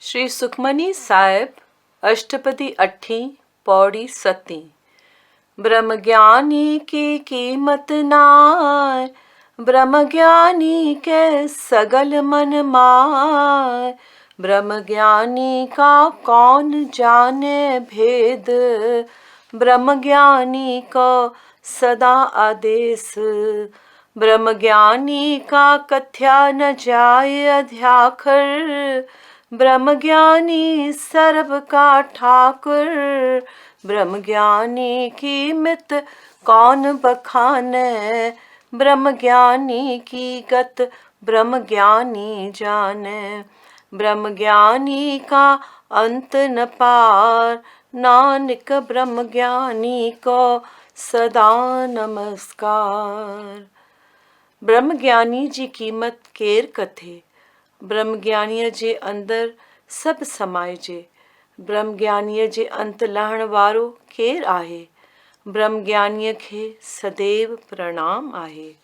श्री सुखमनी साहिब अष्टपदी 8 पौड़ी 7। ब्रह्म ज्ञानी की कीमत नाय, ब्रह्म ज्ञानी के सगल मन माय। ब्रह्म ज्ञानी का कौन जाने भेद, ब्रह्म ज्ञानी को सदा आदेश। ब्रह्म ज्ञानी का कथ्या न जाय अध्याखर, ब्रह्म ज्ञानी सर्व का ठाकुर। ब्रह्म ज्ञानी की मित कौन बखाने, ब्रह्म ज्ञानी की गत ब्रह्म ज्ञानी जाने। ब्रह्म ज्ञानी का अंत न पार, नानक ब्रह्म ज्ञानी को सदा नमस्कार। ब्रह्म ज्ञानी जी कीमत केर कथे, ब्रह्म ज्ञानीअ जे अंदर सब समाइजे। ब्रह्म ज्ञानीअ जे अंत लहण वारो केर आहे, ब्रह्म ज्ञानीअ खे सदैव प्रणाम आहे।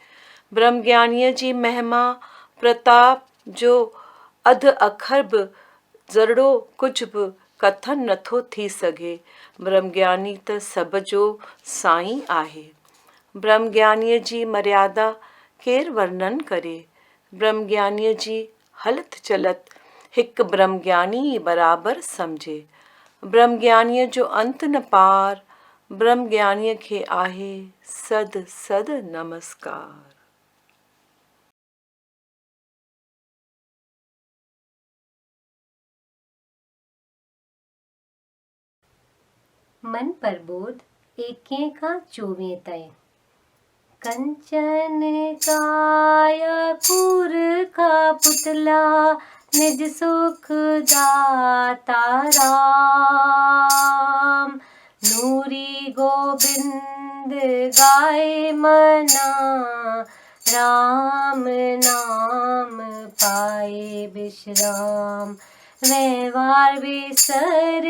ब्रह्म ज्ञानीअ जी महिमा प्रताप जो अध अखर बि ज़रड़ो कुझ बि कथन नथो थी सघे। ब्रह्म ज्ञानी त सब जो साईं आहे। ब्रह्म ज्ञानीअ जी मर्यादा केर वर्णन करे। ब्रह्म ज्ञानीअ जी हलत चलत हिक ब्रह्म ज्ञानी बराबर समझे। ब्रह्म ज्ञानीअ जो अंत न पार, ब्रह्म ज्ञानीअ खे आहे सद सद नमस्कार। मन प्रबोध 21 का 24 तय। कंचन कायापुर का पुतला, निज सुख दाता राम। नूरी गोविंद गाए मना, राम नाम पाए विश्राम। व्यवहार विसर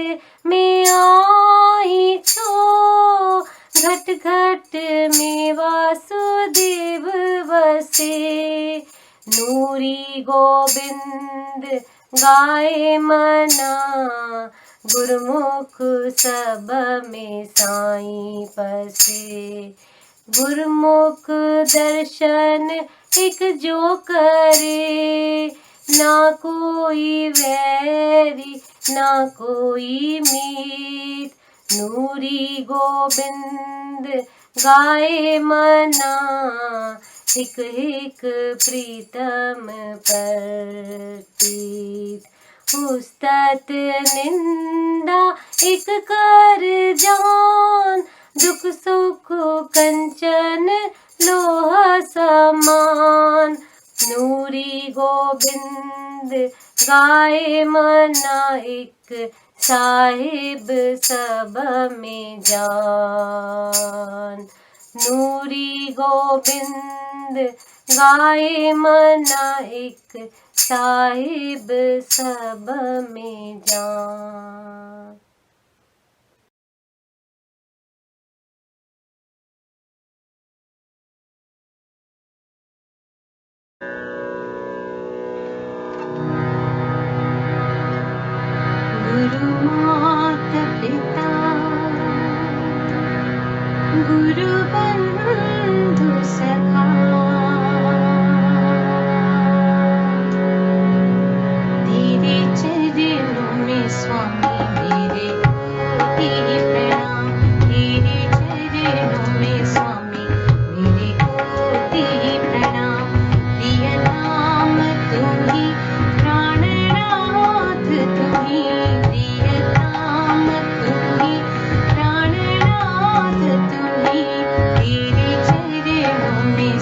में आई छो, घट घट में वासुदेव बसे। नूरी गोविंद गाए मना, गुरुमुख सब में साईं पसे। गुरुमुख दर्शन एक जो करे, ना कोई वैरी ना कोई मीत। नूरी गोविंद गाए मना, हिक हिक प्रीतम प्रतीत। उस्तत निंदा एक कर जान, दुख सुख कंचन लोहा समान। नूरी गोविंद गाए मना, एक साहिब सब में जान। नूरी गोविंद गाए मना, एक साहिब सब में जान। गुरु मात पिता, गुरु बंधु सखा। तेरे चरणों में स्वामी मेरे कोटि प्रणाम। तेरे चरणों में स्वामी मेरे कोटि प्रणाम। प्रिय नाम तुम्ही, प्राणनाथ तुम्ही। प्रिय नाम तुम्ही, प्राणनाथ तुम्ही। तेरे चरणों में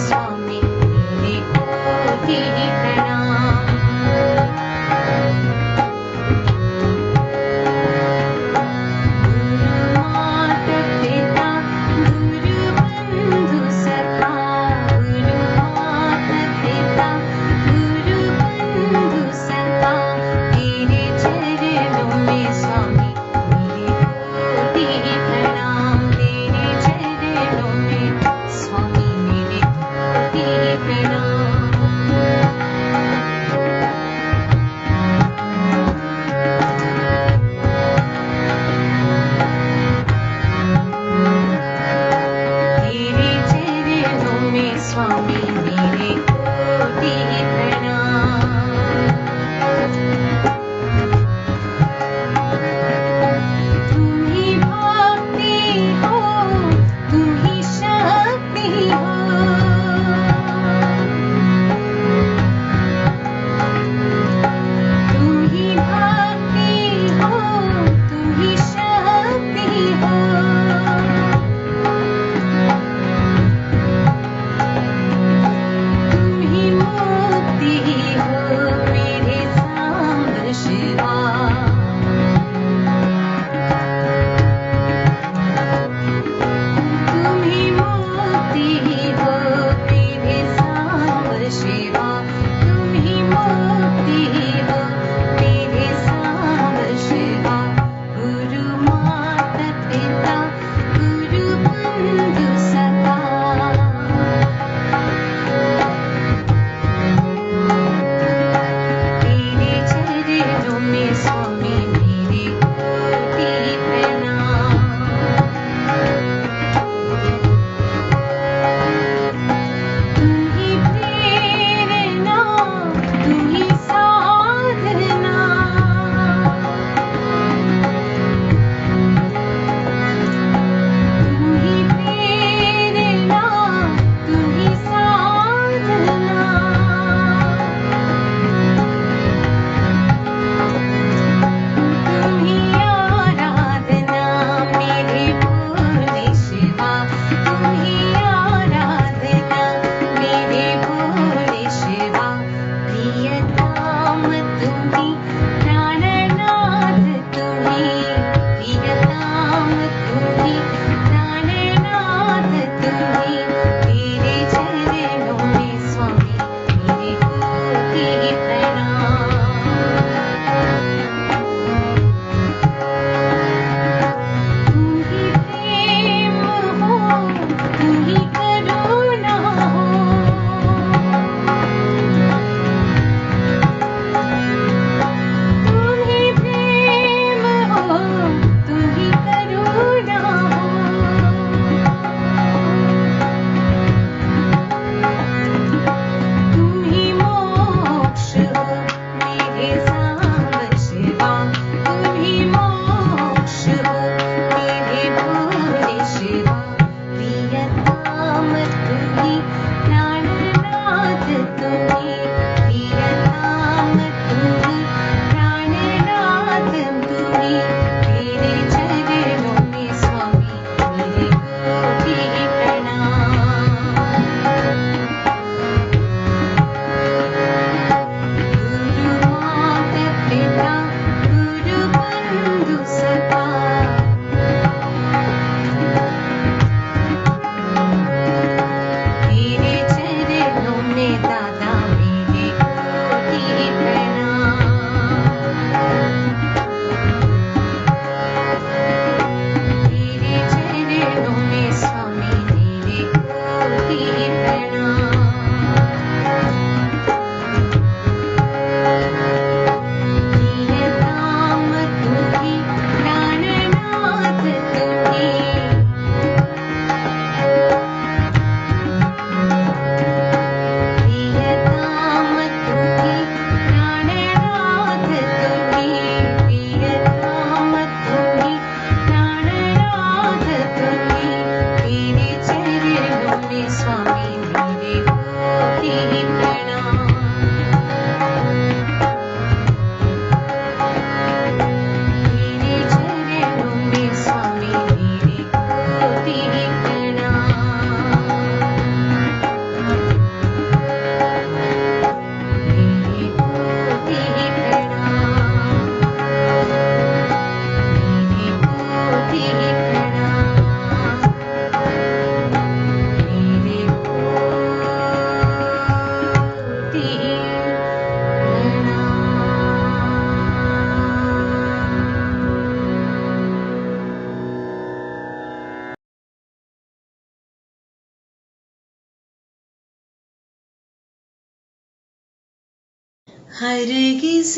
हरगिज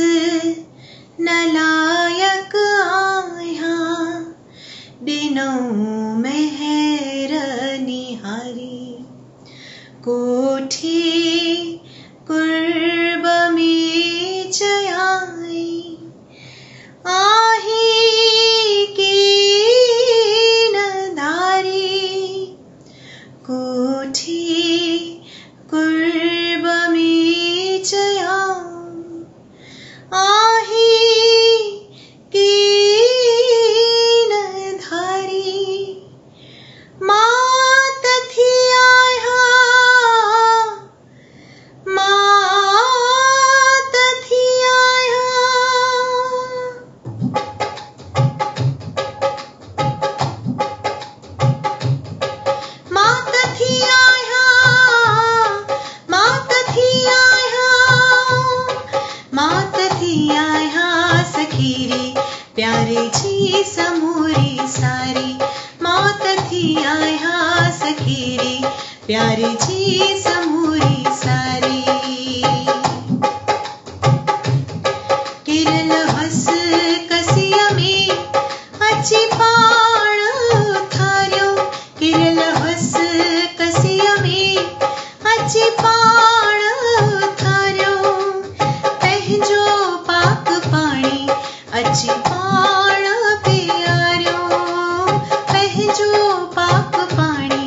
न लायक आया बिनु मेहर निहारी कोठी कुर्ब में जयाई आही की नदारी कोठी कुर्ब में जया आही की नधारी मात थी आया मात थी आया मात थी आया मात थी आया मात थी आया सखीरी प्यारे जी समूरी सारी मात थी आया सखीरी प्यारे जी समूरी सारी किरल हस कसिया में अच्छी पाण थारियो किरल हस कसिया में अच्छी पाण थारियो पंहिंजो पाक पाणी अच्छी पाण पियारियो पंहिंजो पाक पाणी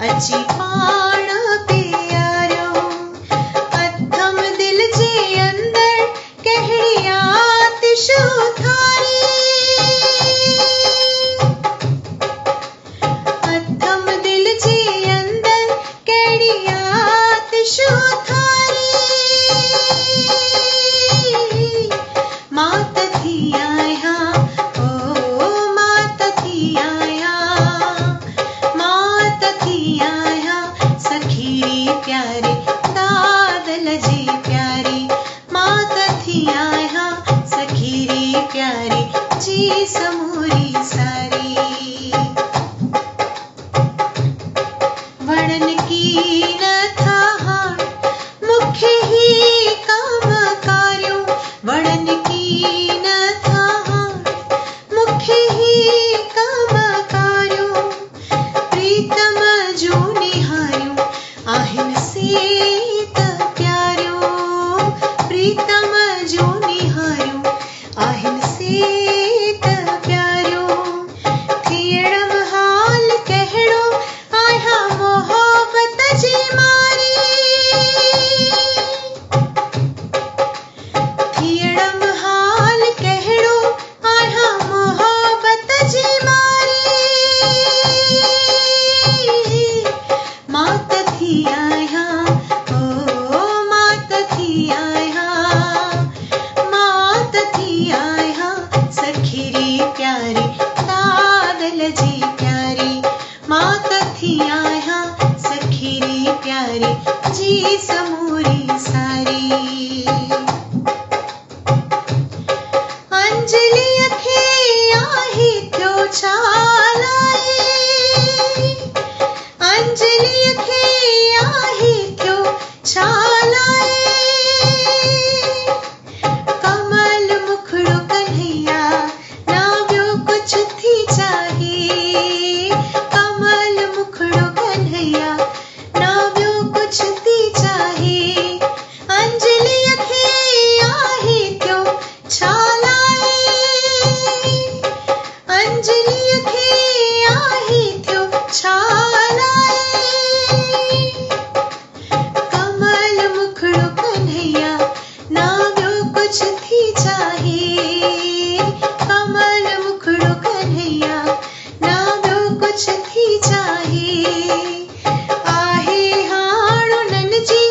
अच्छी पाण पियारियो अथम दिल जे अंदर कहिड़ी आतिश थारी अथम दिल जे अंदर कहिड़ी आतिश थारी मात थी आया ओ मात थी आया मात थी आया सखीरी प्यारे दादल जी प्यारी मात थी आया सखीरी प्यारी जी समूरी सारी वणन की न था हाण मुख्य ही काम कार्यो वणन की न था हाण मुख्य ही काम कार्यो प्रीतम जो निहारियो आहिन से त प्यारियो प्रीतम जो निहारियो आहिन से त प्यारियो थियणम हाल कहिड़ो आया मोहब्बत जी मारी थियणम हाल कहिड़ो आया मोहब्बत जी मारी मात थी आया ओ मात थी आया मात थी आया सखीरी प्यारी दादल जी प्यारी मात थी आया सखीरी प्यारी जी समूरी सारी अंजलि थे आही थियो छालाए अंजलि थे आही थियो छालाए कमल मुखड़ो कन्हैया ना ॿियो कुछ थी चाहे कमल मुखड़ो कन्हैया ना ॿियो कुछ थी चाहे अंजलि थे आही थियो छालाए अंजलि थे आही थियो छालाए कमल मुखड़ो कन्हैया ना ॿियो कुछ थी चाहे कमल मुखड़ो कन्हैया ना ॿियो कुछ थी चाहे आहे हाण उन्हनि जी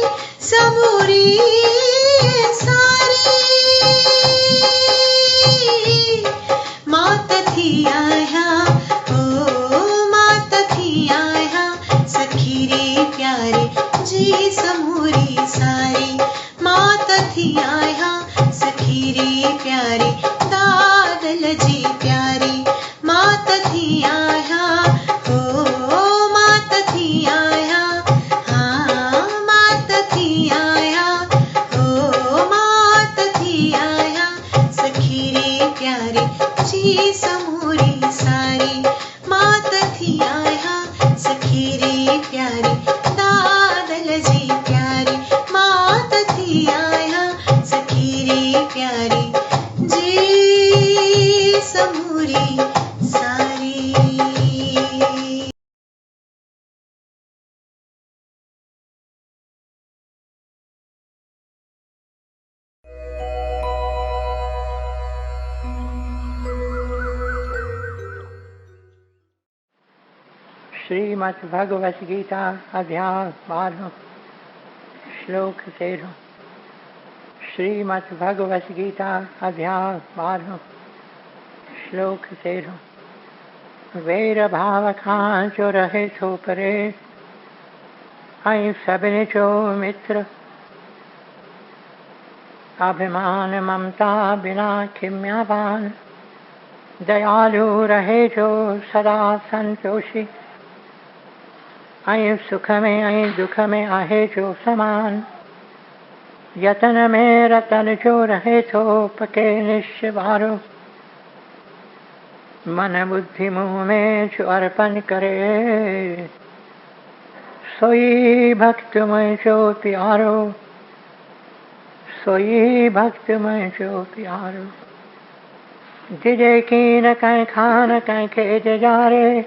समूरी सारी मात थी आया ओ मात थी आया सखीरी प्यारी जी समूरी सारी मात थी आया सखीरी प्यारी दादल जी प्यारी मात थी आया ओ मात थी आया हाँ मात थी आया ओ मात श्रीमद्भगवत गीता अध्याय 12 श्लोक 13। श्रीमद्भगवत गीता अध्याय 12 श्लोक 13। वेर भाव खां जो रहे सो परे, आई सबने जो मित्र, अभिमान ममता बिना खिम्यावान, दयालु रहे जो सदा संतोषी, आई सुख में आई दुख में आहे जो समान, यतन में रतन जो रहे तो पके निश्चवारो, मन बुद्धि मुँह में जो अर्पण करे, सोई भक्त में जो प्यारो, सोई भक्त में जो प्यारो। जिजे की न कहीं खान कहीं खेत जा रे,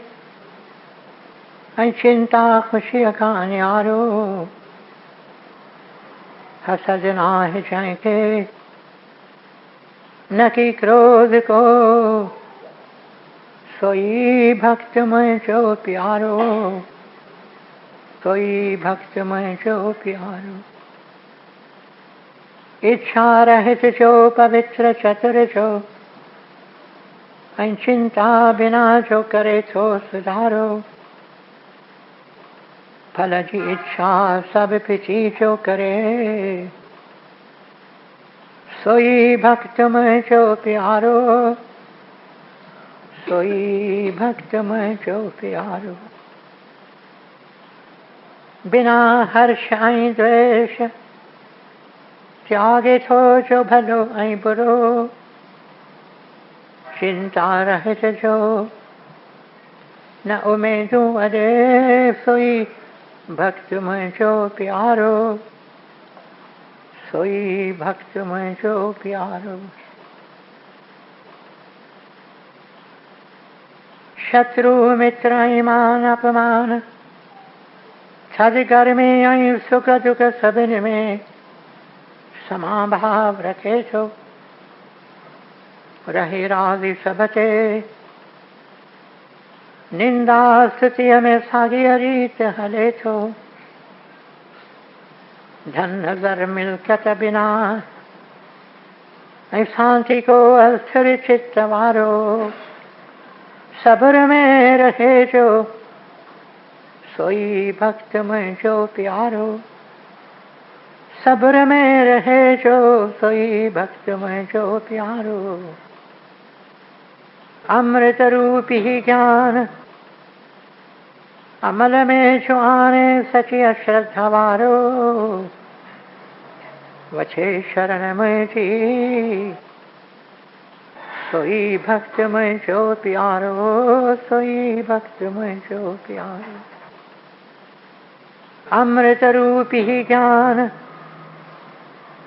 चिंता खुशी का न्यारो, हसद नाहि जाके न कि क्रोध को, सोई भक्त में जो प्यारो, सोई भक्त में जो प्यारो। इच्छा रहित जो पवित्र चतुर जो, चिंता बिना जो करे तो सुधारो, फल की इच्छा सब पिछी जो करे, सोई भक्त में जो प्यारो, सोई भक्त में जो प्यारो। बिना हर्ष आई द्वेष, त्यागे तो जो भलो आई बुरो, चिंता रहित जो न उमेदू अरे, सोई भक्त में जो प्यारो, सोई भक्त में जो प्यारो। शत्रु मित्र ईमान अपमान, छद गर्मी आई सुख दुख सबिन में, समाभाव रखे तो रहे राजी सबते, निंदा स्तुति में सागी रीत हले तो, धन नजर मिलकत बिना, शांति को अस्थिर चित्त वारो, सब्र में रहे जो, सोई भक्त में जो प्यारो, सब्र में रहे जो, सोई भक्त में जो प्यारो। अमृत रूपी ज्ञान अमल में जो आने, सची अश्रद्धा वारो, वछे शरण में जी, सोई भक्त में जो प्यारो, सोई भक्त में जो प्यारो। अमृत रूपी ज्ञान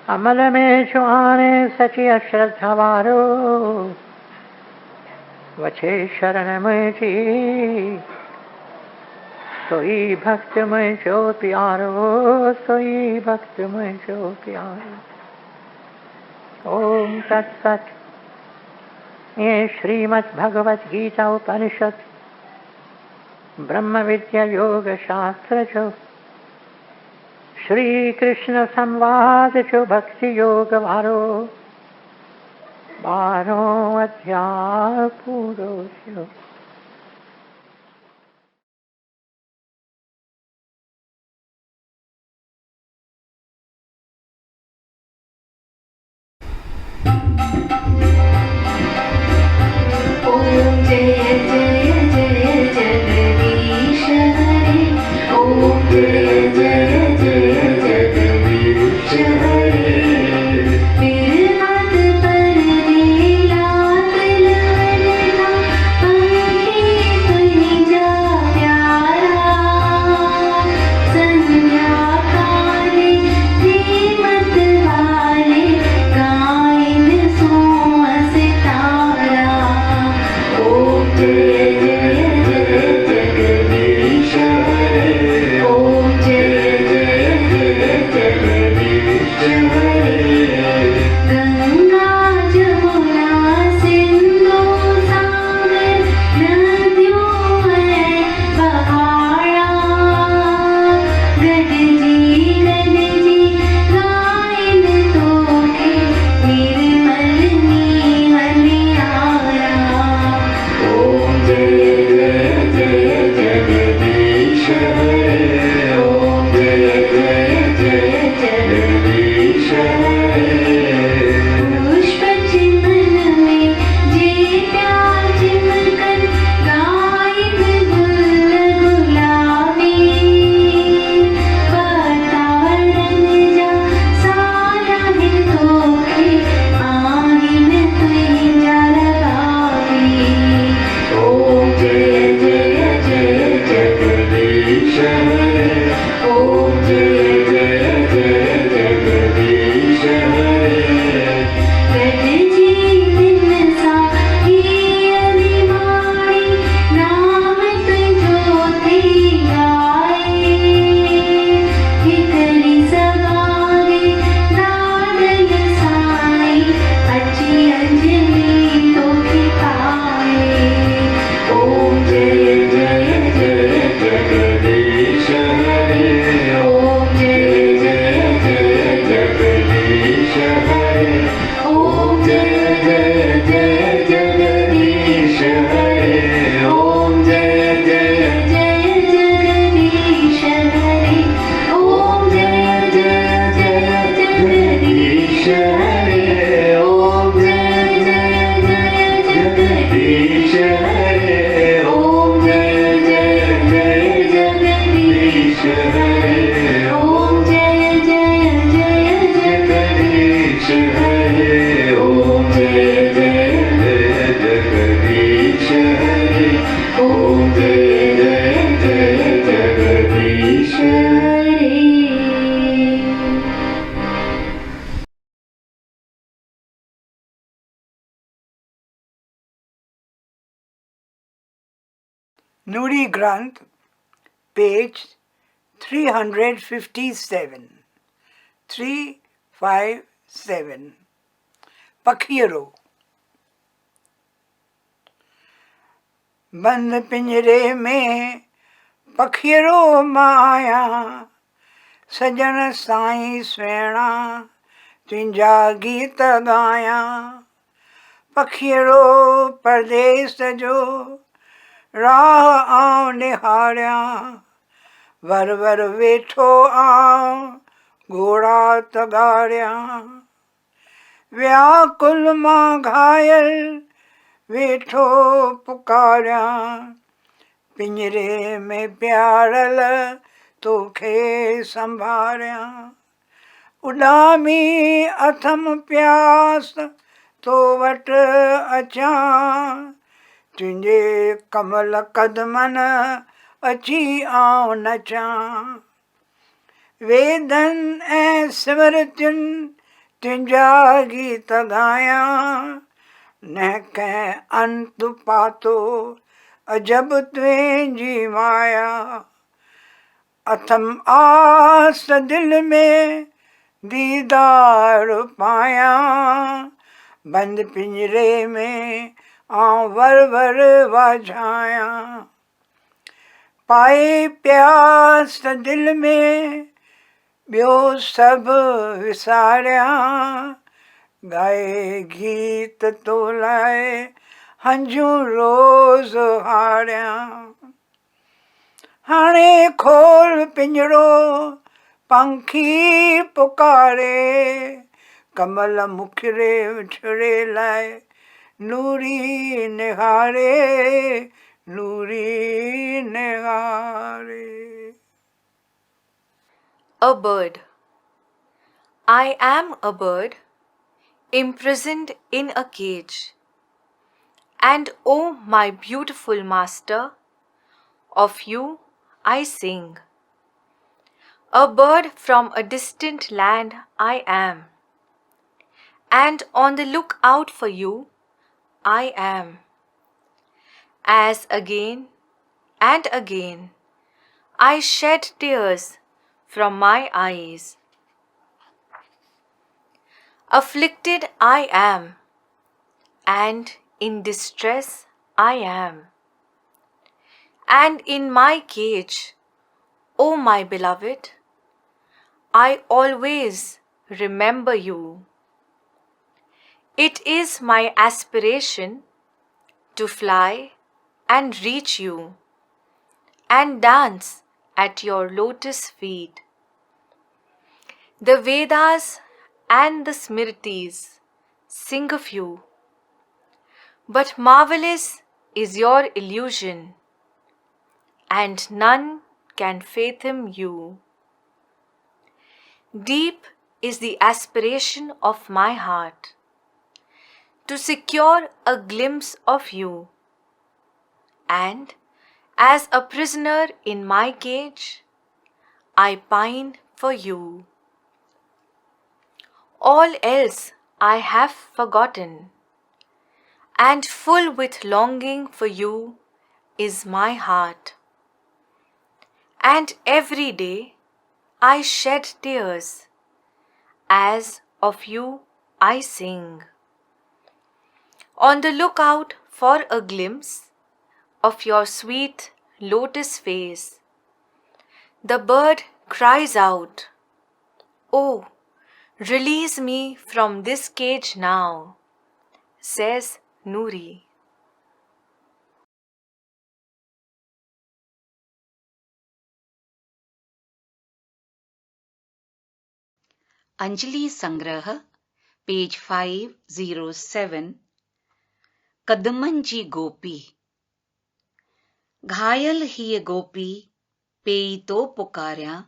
अमल में जो आने, सची अश्रद्धा वारो, वछे शरण में जी, सोई भक्त में जो प्यारो, सोई भक्त में जो प्यारो। ओम तत्सत। ये श्रीमद् भगवत गीता उपनिषद ब्रह्म विद्या योग शास्त्र जो, श्री कृष्ण संवाद जो भक्ति योग वारो, 12 अध्याय पूरो जो। ओम जय जय जय जगदीश हरे, ओम जय जय जय जगदीश हरे। फिर मत पर दिलात ललना, पंख Nuri Granth, page 357. 357. पखियरो। बंद पिंजरे में पखियरो माया, सजन साईं सुहिणा तुंहिंजा गीत गाया। पखियरो परदेस जो राह आऊं निहारियां, वर वर वेठो आऊं घोड़ा तगारियां। व्याकुल मां घायल वेठो पुकारियां, पिंजरे में प्यारल तोखे संभारियां। उॾामी अथम प्यास तो वट अचां, तुंहिंजे कमल कदमन अची आऊं नचां। वेदन ऐं स्मृतियुनि तुंहिंजा गीत गायां, न कंहिं अंत पातो अजब तुंहिंजी माया। अथम आस दिल में दीदार पायां, बंद पिंजरे में आऊं वर वर वाझायां। पाए प्यास दिल में ॿियो सभु विसारियां, ॻाए गीत तो लाइ हंजूं रोज़ हारियां। हाणे खोल पिंजरो पंखी पुकारे, कमल मुखिड़े विछड़े लाइ नूरी निहारे, नूरी निहारे। A bird. I am a bird imprisoned in a cage, and O my beautiful master, of you I sing. A bird from a distant land I am, and on the lookout for you I am. As again and again I shed tears from my eyes. Afflicted I am, and in distress I am. And in my cage, O my beloved, I always remember you. It is my aspiration to fly and reach you, and dance at your lotus feet. The Vedas and the Smritis sing of you, but marvelous is your illusion, and none can fathom you. Deep is the aspiration of my heart to secure a glimpse of you, and as a prisoner in my cage, I pine for you. All else I have forgotten, and full with longing for you is my heart. And every day I shed tears, as of you I sing. On the lookout for a glimpse of your sweet lotus face, the bird cries out, "Oh, release me from this cage now," says Nuri. Anjali संग्रह page 507 कदमन जी गोपी घायल हीअ गोपी पेई तो पुकारियां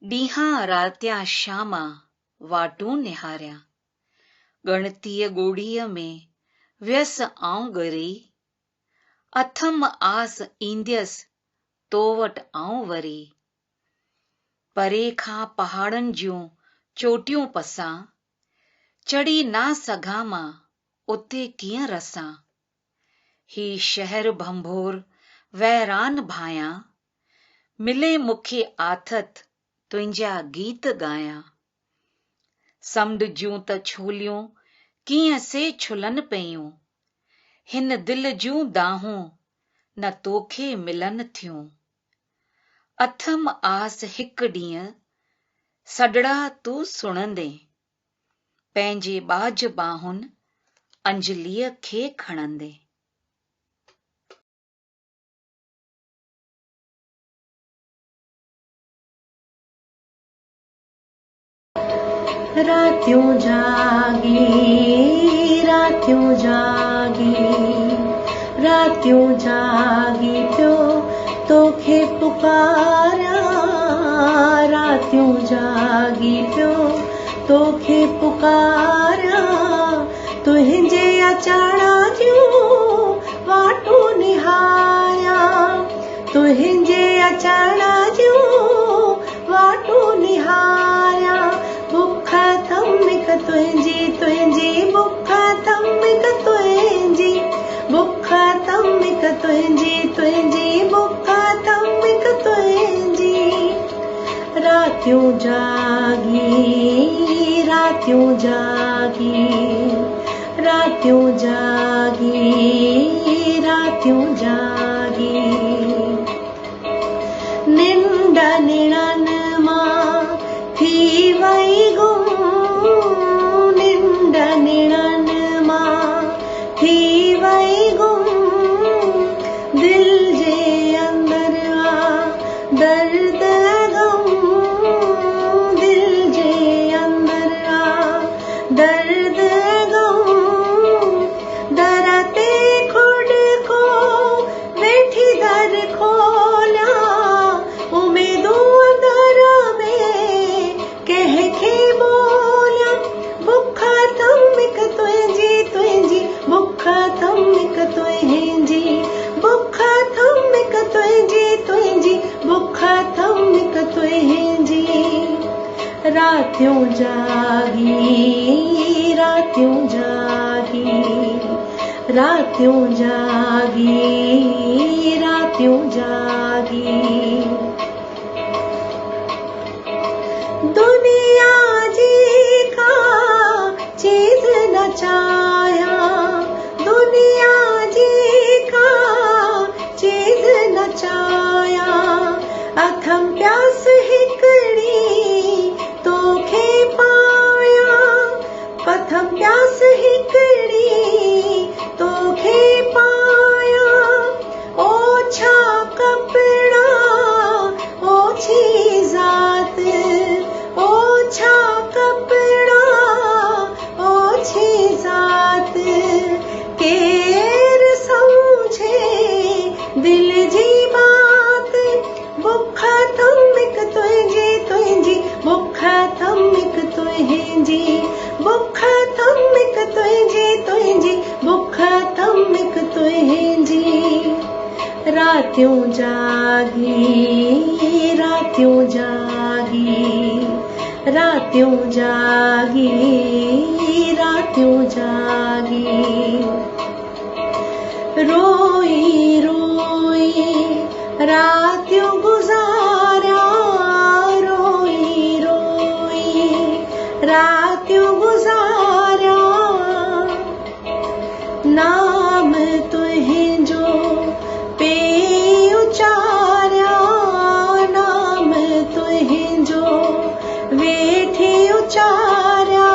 ॾींहां रातियां शामा वाटूं निहारियां ॻणतीअ ॻोढ़ीअ में वियस आऊं ॻरी अथम आस ईंदियसि तो वटि आऊं वरी परे खां पहाड़नि जूं चोटियूं पसां चढ़ी ना सघां मां उते कीअं रसां ही शहर भंभोर वैरान भायां, मिले मुखे आथत तुंहिंजा गीत गायां। समुंड जूं त छोलियूं कीअं से छुलन पयूं, हिन दिल जूं दाहूं न तोखे मिलन थियूं। अथम आस हिक ॾींहुं सॾड़ा तूं सुणंदे, पंहिंजे बाज बाहुनि अंजलीअ खे खणंदे। रात्यों जागी, रात्यों जागी, रात्यों जागी प्यो तोखे पुकारा, रात्यों जागी प्यो तोखे पुकारा। तुंहिंजे अचाणा जूं वाटूं निहारिया, तुंहिंजे अचाणा जूं वाटूं निहारिया। बुख थमिक तुंहिंजी, तुंहिंजी बुख थमिक तुंहिंजी, बुख थमिक तुंहिंजी, तुंहिंजी बुख थमिक तुंहिंजी। रात्यों जागी, रात्यों जागी, रात्यों जागी, रात्यों जागी। निंड निड़न मां थी वई गुम, निंड निड़न मां थी वई गुम। दिल जे अंदर आ दर्द गम, दिल जे अंदर आ दर्द गम। दर ते खुद को वेठी दर खोलिया, उमेदूं अंदर में कंहिंखे बोलिया। बुख थमिक तुंहिंजी, तुंहिंजी बुख थमिक तुंहिंजी, बुख थमिक तुंहिंजी, तुंहिंजी बुख थमिक तुंहिंजी। रात्यों जागी, रात्यों जागी, रात्यों जागी, रात्यों जागी। दुनिया जी का चीज न चाया, दुनिया जी का चीज न चाया। अथम प्यास हिकड़ी तोखे पाया, पथम प्यास हिकड़ी तोखे पाया। ओछा कपड़ा ओछी जात, ओछा कपड़ा ओछी जात। केर समझे दिल जी बात। बुख थमिक तुंहिंजी, तुंहिंजी बुख थमिक तुंहिंजी, बुख थमिक तुंहिंजी, तुंहिंजी बुख थमिक तुंहिंजी। रात्यों जागी, रात्यों जागी, रात्यों जागी, रात्यों जागी। रोई रोई रात्यों गुजारा, रोई रोई रात्यों गुजारा। नाम तुंहिंजो पे उचारिया, नाम तुंहिंजो वेठी उचारिया।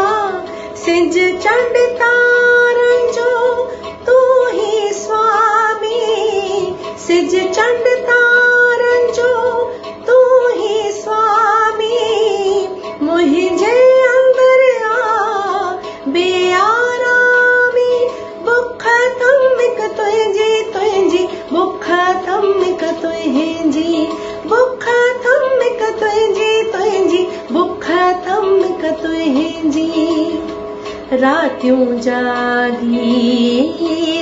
सिज चंड तारन जो तू ही स्वामी, सिज चंड तारन जो तू ही स्वामी। मुंहिंजे अंदर आ बेआरामी। बुख थमिक तुंहिंजी, तुंहिंजी बुख थमिक तुंहिंजी, बुख थमिक तुंहिंजी, तुंहिंजी बुख थमिक तुंहिंजी। रात्यों जागी,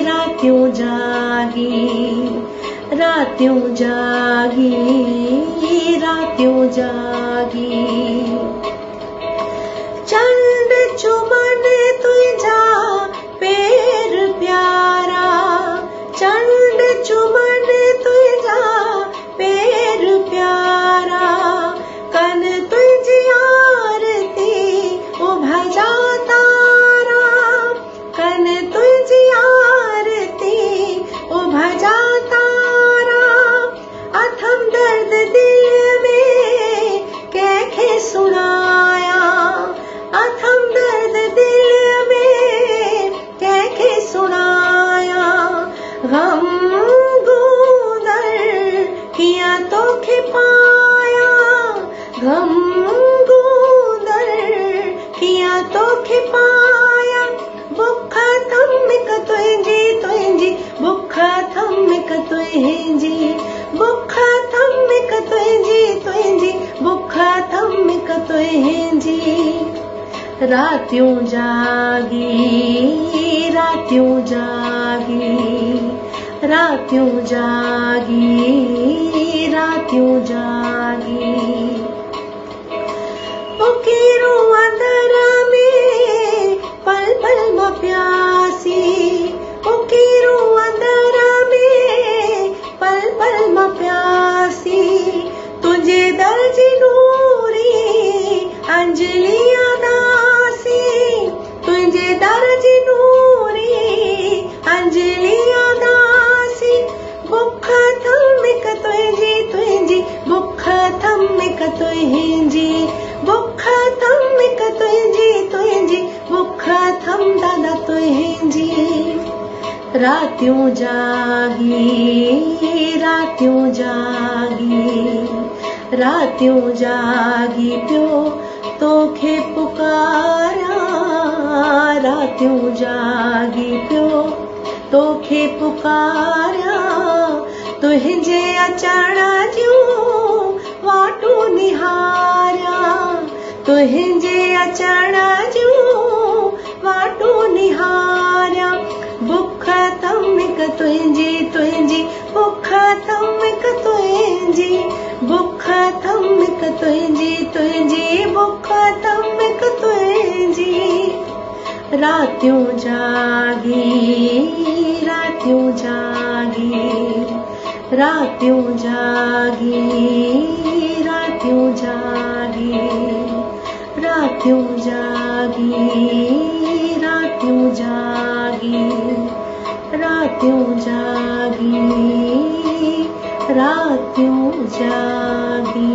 रात्यों जागी, रात्यों जागी, रात्यों जागी। चंड चुमन तुझा पैर प्यारा, चंड चुमन तुझा तुंहिंजी बुख थमिक तुंहिंजी बुख थमिक तुंहिंजी रातियूं जागी रातियूं जागी रातियूं जागी रातियूं जागी उकीरूं अंदर में पल पल मां प्यासी उकीरूं अंदर में पल पल मां प्यासी तुंहिंजे दर जी नूरी अंजलियां दासी तुंहिंजे दर जी नूरी अंजलियां दासी बुख थमिक तुंहिंजी बुख थमिक तुंहिंजी बुख थमिक तुंहिंजी बुख थम दादा तुंहिंजी रातियूं जागी रातियूं जागी रातियूं जागी पियो तोखे पुकारा रातियूं जागी पियो तोखे पुकारा तुंहिंजे अचण जूं वाटूं निहारिया तुंहिंजे अचण जूं वाटूं निहारिया बुख थमिक तुंहिंजी बुख थमिक तुंहिंजी बुख थमिक तुंहिंजी बुख थमिक तुंहिंजी रातियूं जागी रातियूं जागी रातियूं जागी रातियूं जागी रातियूं जागी रातियूं जागी रातियूं जागी रातियूं जागी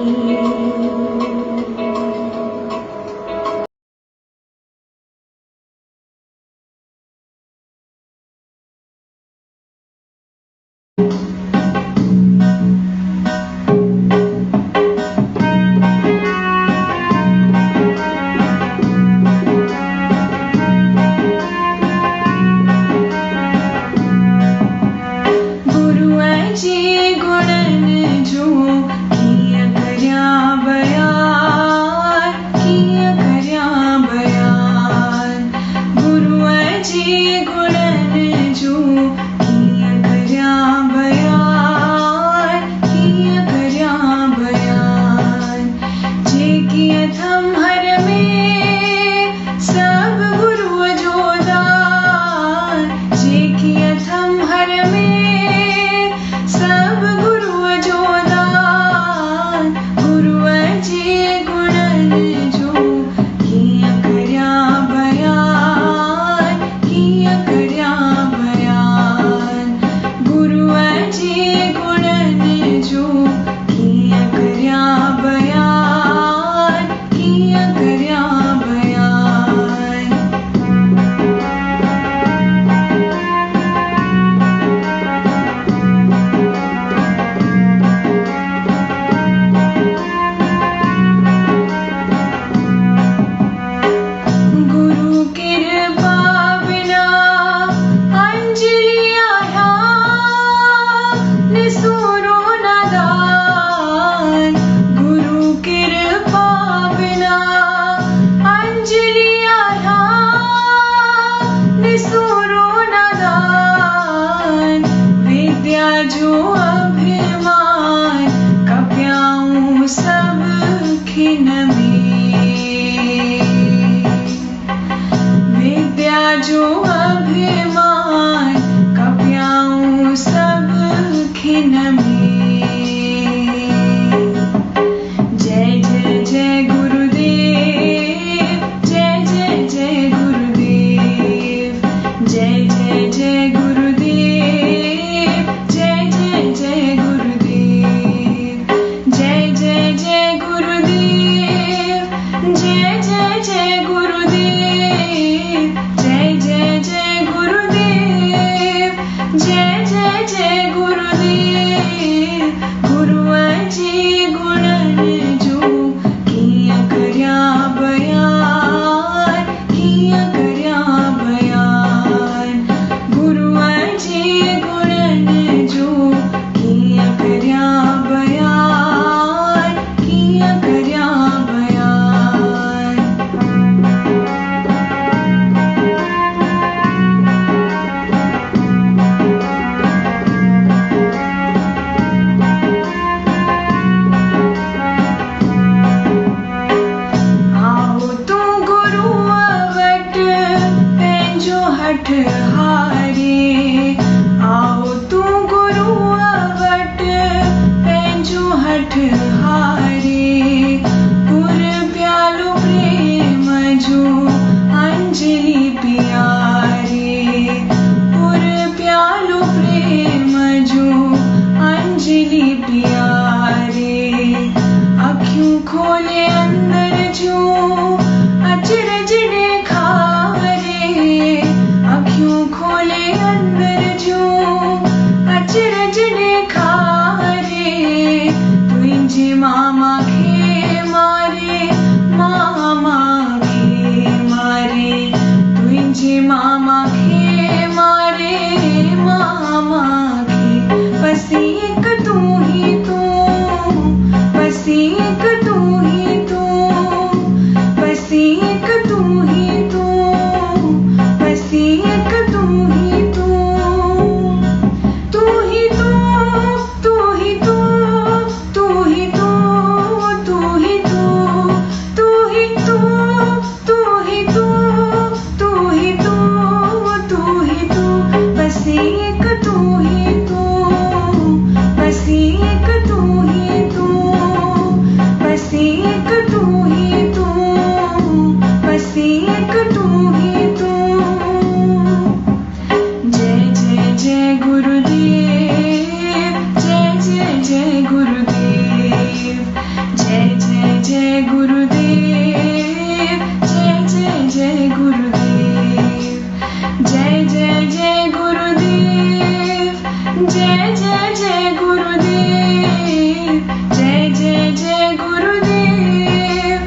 जय जय गुरुदेव, जय जय जय गुरुदेव,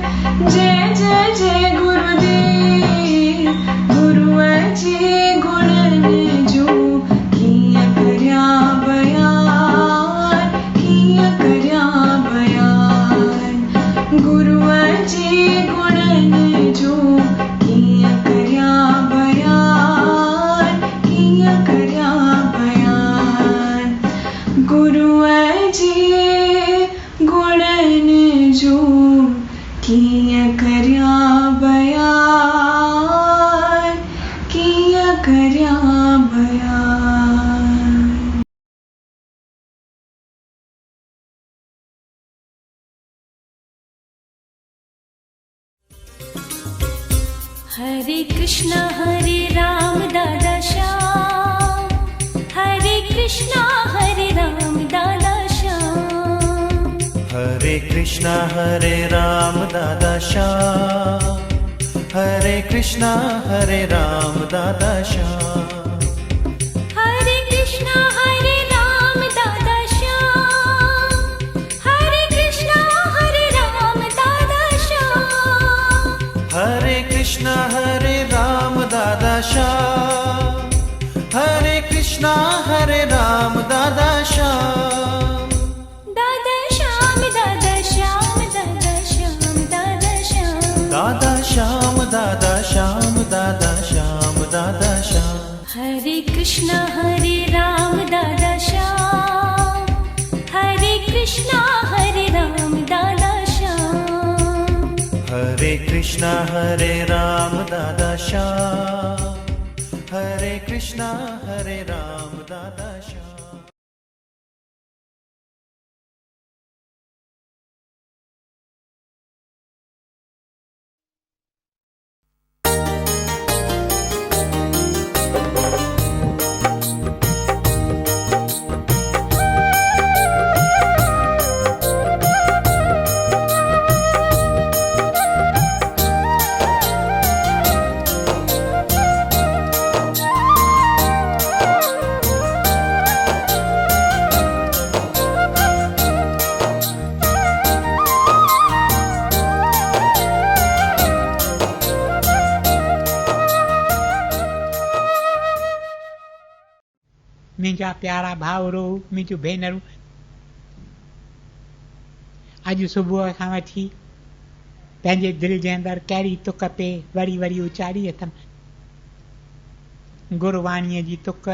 जय जय जय गुरुदेव। गुरुअ जे गुणन जो कीअं करिया बयान, कीअं करिया बयान। गुरुअ जे गुणन जो कीअं करिया बयान, कीअं करिया बयान। गुरुअ जे गुणन जो कीअं करिया बयान, कीअं करिया बयान। हरे कृष्णा दादा श्याम, हरे कृष्णा राम दादा श्याम। हरे कृष्णा राम दादा श्याम, हरे कृष्णा राम दादा श्याम। हरे कृष्णा राम दादा श्याम, हरे कृष्णा राम दादा श्याम। हरे कृष्णा राम दादा श्याम, हरे कृष्णा राम दादा श्याम। दादा श्याम दादा श्याम दादा श्याम दादा श्याम। दादा श्याम दादा श्याम दादा श्याम दादा श्याम। हरे कृष्णा राम दादा श्याम, हरे कृष्णा राम दादा श्याम। हरे कृष्णा राम दादा श्याम, हरे कृष्णा राम दादा श्याम। मुंहिंजा प्यारा भाउरो, मुंहिंजूं भेनरूं, अॼु सुबुह खां वठी पंहिंजे दिलि जे अंदरि कहिड़ी तुक पे वरी वरी उचारी अथमि। गुरुवाणीअ जी तुक,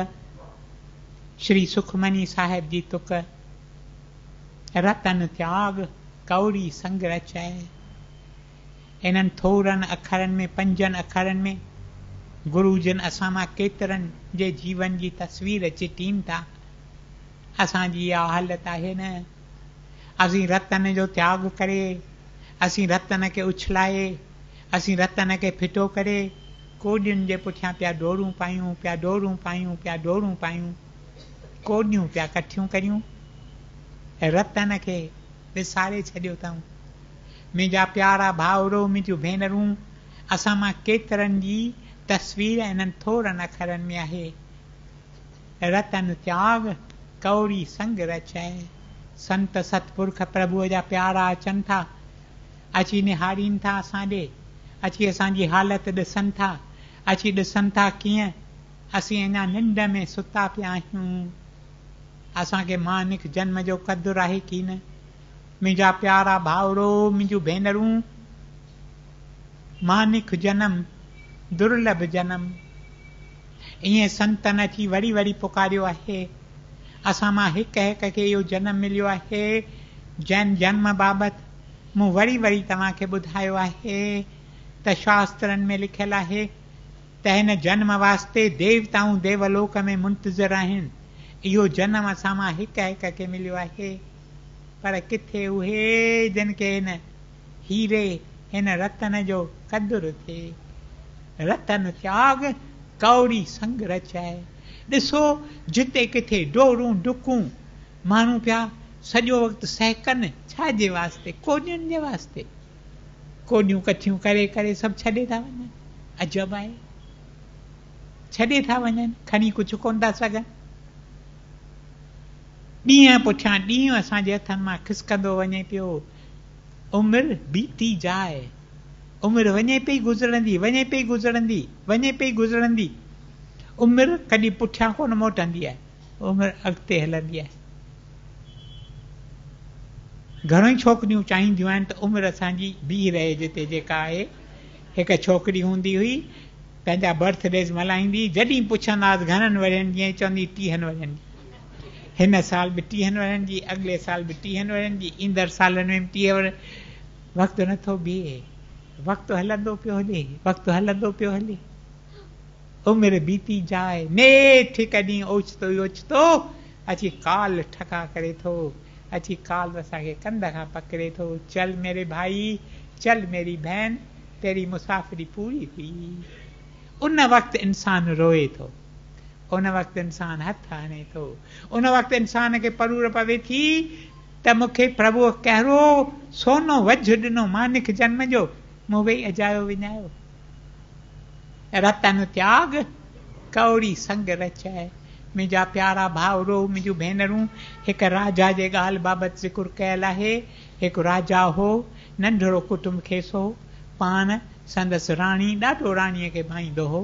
श्री सुखमनी साहिब जी तुक, रतन त्याग कौड़ी संग रचाए। इन्हनि थोरनि अखरनि में, 5 अखरनि में गुरु जन असां मां केतिरनि जे जीवन जी तस्वीर चिटीनि था। असांजी इहा हालत आहे न, असीं रतन जो त्याग करे, असीं रतन खे उछलाए, असीं रतन खे फिटो करे कोॾियुनि जे पुठियां पिया डोरूं पायूं, पिया डोरूं पायूं, पिया डोरूं पायूं, कोॾियूं पिया कठियूं करियूं, रतन खे विसारे छॾियो अथऊं। मुंहिंजा प्यारा भाउरो, मुंहिंजूं भेनरूं, असां मां केतिरनि जी तस्वीर इन्हनि थोरनि अखरनि में आहे। रतन त्याग कौड़ी संग रचाए। संत सतपुरख प्रभुअ जा प्यारा अचनि था, अची निहारीनि था असां ॾे, अची असांजी हालत ॾिसनि था, अची ॾिसनि था कीअं असीं अञा निंड में सुता पिया आहियूं। असांखे मानिक जन्म जो क़दुरु आहे की न? मुंहिंजा प्यारा भाउरो, मुंहिंजूं भेनरूं, मानिक जनम दुर्लभ जनम, ईअं संतन अची वरी वरी पुकारियो आहे। असां मां हिक हिक खे इहो जनम मिलियो आहे। जैन जन्म बाबति मूं वरी वरी तव्हांखे ॿुधायो आहे त शास्त्रनि में लिखियलु आहे त हिन जन्म वास्ते देवताऊं देवलोक में मुंतज़िर आहिनि। इहो जनम असां मां हिक हिक खे मिलियो आहे। पर किथे उहे जिन खे हिन हीरे, हिन रतन जो क़दुरु थिए। रतन त्याग कौड़ी संग रचाए। ॾिसो जिते किथे डोरूं डुकूं माण्हू पिया सॼो वक़्तु सहकनि, छाजे वास्ते? कोॾियुनि जे वास्ते। कोॾियूं कठियूं करे करे सभु छॾे था वञनि। अजब आहे, छॾे था वञनि, खणी कुझु कोन था सघनि। ॾींहं पुठियां ॾींहं असांजे हथनि मां खिसकंदो वञे पियो। उमिरि बीती जाए, उमिरि वञे पई गुज़रंदी, वञे पई गुज़रंदी, वञे पई गुज़रंदी। उमिरि कॾहिं पुठियां कोन मोटंदी आहे, उमिरि अॻिते हलंदी आहे। घणेई छोकिरियूं चाहींदियूं आहिनि त उमिरि असांजी बीह रहे जिते जेका आहे। हिकु छोकिरी हूंदी हुई, पंहिंजा बर्थडेज़ मल्हाईंदी, जॾहिं पुछंदासीं घणनि वरनि जी, चवंदी 30 वरनि जी। हिन साल बि 30 वरनि जी, अॻिले साल बि 30 वरनि जी, ईंदड़ सालनि में 30 वर। वक़्तु नथो बीहे, वक़्तु हलंदो पियो हले, वक़्तु हलंदो पियो हले। उमिरि बीती जाए, नेठि हिकु ॾींहुं ओचितो ई ओचितो अची काल ठका करे थो, अची काल असांखे कंध खां पकिड़े थो। चल मेरे भाई, चल मेरी बहन, तेरी मुसाफ़िरी पूरी हुई। उन वक़्तु इंसानु रोए थो, उन वक़्तु इंसानु हथ हणे थो, उन वक़्तु इंसान खे परूर पवे थी त मूंखे प्रभुअ कहिड़ो सोनो वझ ॾिनो मानिक जन्म जो, मूं वेही अजायो विञायो। रतन त्याग कौड़ी संग रचाए। मुंहिंजा प्यारा भाउरो, मुंहिंजूं भेनरूं, हिकु राजा जे ॻाल्हि बाबति ज़िक्र कयल आहे। हिकु राजा हो, नंढड़ो कुटुंब खेसि हो, पाण संदसि राणी ॾाढो राणीअ खे भाईंदो हो,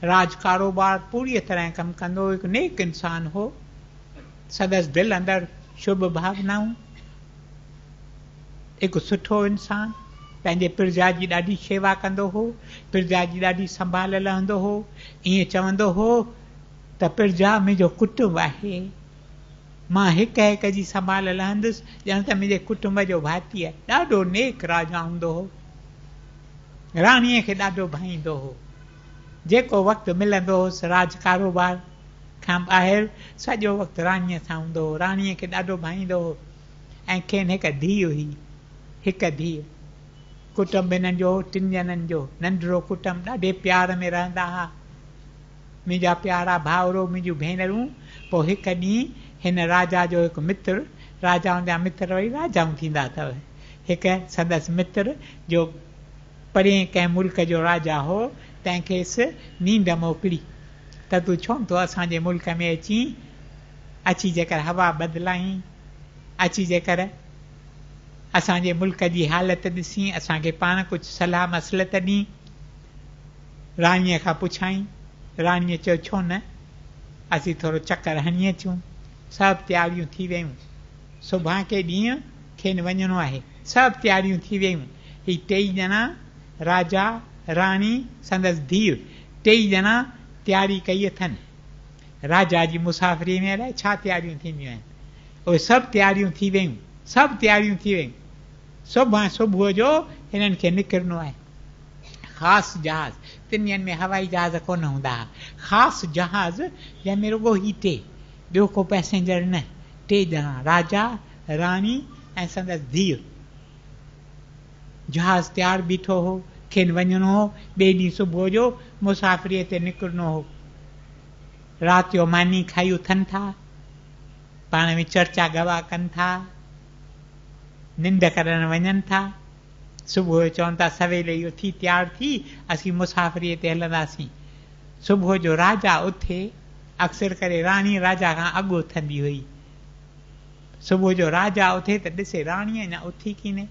राज कारोबार पूरी तरह कमु कंदो हो, हिकु नेक इंसान हो, संदसि दिलि अंदरि शुभ भावनाऊं, हिकु सुठो इंसान, पंहिंजे प्रजा जी ॾाढी शेवा कंदो हो, प्रजा जी ॾाढी संभाल लहंदो हो। ईअं चवंदो हो त प्रजा मुंहिंजो कुटुंब आहे, मां हिक हिक जी संभाल लहंदुसि ॼण त मुंहिंजे कुटुंब जो भाती आहे। ॾाढो नेक राजा हूंदो हो, राणीअ खे ॾाढो भाईंदो हो। जेको वक़्तु मिलंदो हुउसि राज कारोबार खां ॿाहिरि सॼो वक़्तु राणीअ सां हूंदो हो, राणीअ खे ॾाढो भाईंदो हो। ऐं खेनि हिकु धीउ हुई, हिकु धीउ। कुटुंब हिननि जो 3 ॼणनि जो नंढड़ो कुटुंब, ॾाढे प्यार में रहंदा हुआ। मुंहिंजा प्यारा भाउरो, मुंहिंजूं भेनरूं, पोइ हिकु ॾींहुं हिन राजा जो हिकु मित्र, राजाउनि जा मित्र वरी राजाऊं थींदा अथव, हिकु संदसि मित्र जो परिएं कंहिं मुल्क जो राजा हो, तंहिंखेसि नींड मोकिली त तूं छो थो असांजे मुल्क में अची जेकर हवा बदिलाई, अची जेकर असांजे मुल्क जी हालत ॾिसी, असांखे पाण कुझु सलाह मसलत ॾी। राणीअ खां पुछाई, राणीअ चयो छो न, असीं थोरो चकर हणी अचूं। सभु तयारियूं थी वियूं, सुभाणे ॾींहुं खेनि वञिणो आहे, सभु तयारियूं थी वियूं। ही 3 ॼणा, राजा, राणी, संदसि धीउ, 3 ॼणा तयारी कई अथनि राजा जी मुसाफ़िरी में। अलाए छा तयारियूं थींदियूं आहिनि, उहे सभु तयारियूं थी वियूं, सभु तयारियूं थी वियूं। सुभाणे सुबुह जो हिननि खे निकिरणो आहे। ख़ासि जहाज़, 3 ॾींहंनि में हवाई जहाज़ कोन हूंदा हुआ, ख़ासि जहाज़ जंहिंमें रुगो ही 3, ॿियो को पैसेंजर न, 3 ॼणा, राजा, राणी ऐं संदसि धीउ। जहाज़ तयारु बीठो हो, खेनि वञिणो हो, ॿिए ॾींहुं सुबुह जो मुसाफ़िरीअ ते निकिरणो हो। राति जो मानी खाई उथनि था, पाण में चर्चा गवाह कनि था, निंड करणु वञनि था। सुबुह जो चवनि था सवेल इहो थी तयारु थी, असीं मुसाफ़िरीअ ते हलंदासीं। सुबुह जो राजा उथे, अक्सर करे राणी राजा खां अॻु उथंदी हुई। सुबुह जो राजा उथे त ॾिसे राणी अञा उथी कीने,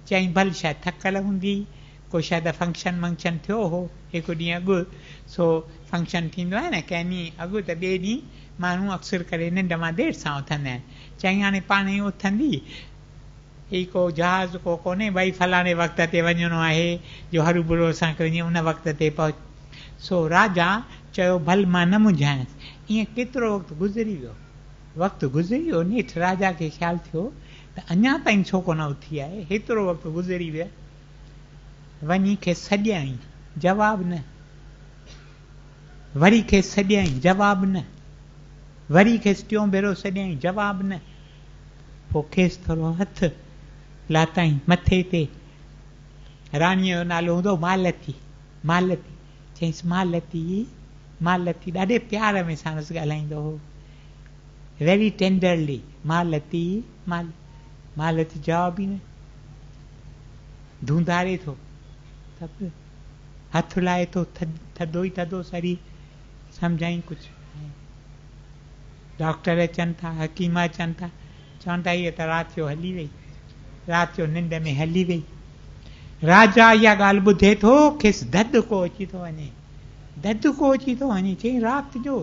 चई भल शायदि थकल हूंदी, को शायदि फंक्शन वंक्शन थियो हो हिकु ॾींहुं अॻु, सो फंक्शन थींदो आहे न कंहिं ॾींहुं अॻु, त ॿिए ॾींहुं माण्हू अक्सर करे निंड मां देरि सां उथंदा आहिनि। चई हाणे पाण ई उथंदी, ही को जहाज़ को कोन्हे भई फलाणे वक़्त ते वञिणो आहे जो हरू भरू असांखे वञी उन वक़्त ते पहुच। सो राजा चयो भल मां न मुंझायांसि। ईअं केतिरो वक़्तु गुज़री वियो, वक़्तु गुज़री वियो, नेठि राजा खे ख़्यालु थियो त अञा ताईं छो कोन उथी आहे, हेतिरो वक़्तु गुज़री वियो। वञी खेसि सॾियाई, जवाबु न, वरी खेसि सॾियाई, जवाबु न, वरी खेसि 3 भेरो सॾियाई, जवाबु न। पोइ खेसि थोरो हथु लाताई मथे ते, राणीअ जो नालो हूंदो मालती, मालती, चईसि मालती, मालती, ॾाढे प्यार में साणसि ॻाल्हाईंदो हो, वेरी टेंडरली, मालती, मालती जवाबु ई न, धूंधारे थो, हथु लाहे थो, थधो ई थधो शरीर, सम्झाई कुझु डॉक्टर अचनि था, हकीम अचनि था, चवनि था हीअ त राति जो हली वई, राति जो निंड में हली वई। राजा इहा ॻाल्हि ॿुधे थो, खेसि ददिको अची थो वञे, ददिको अची थो वञे। चई राति जो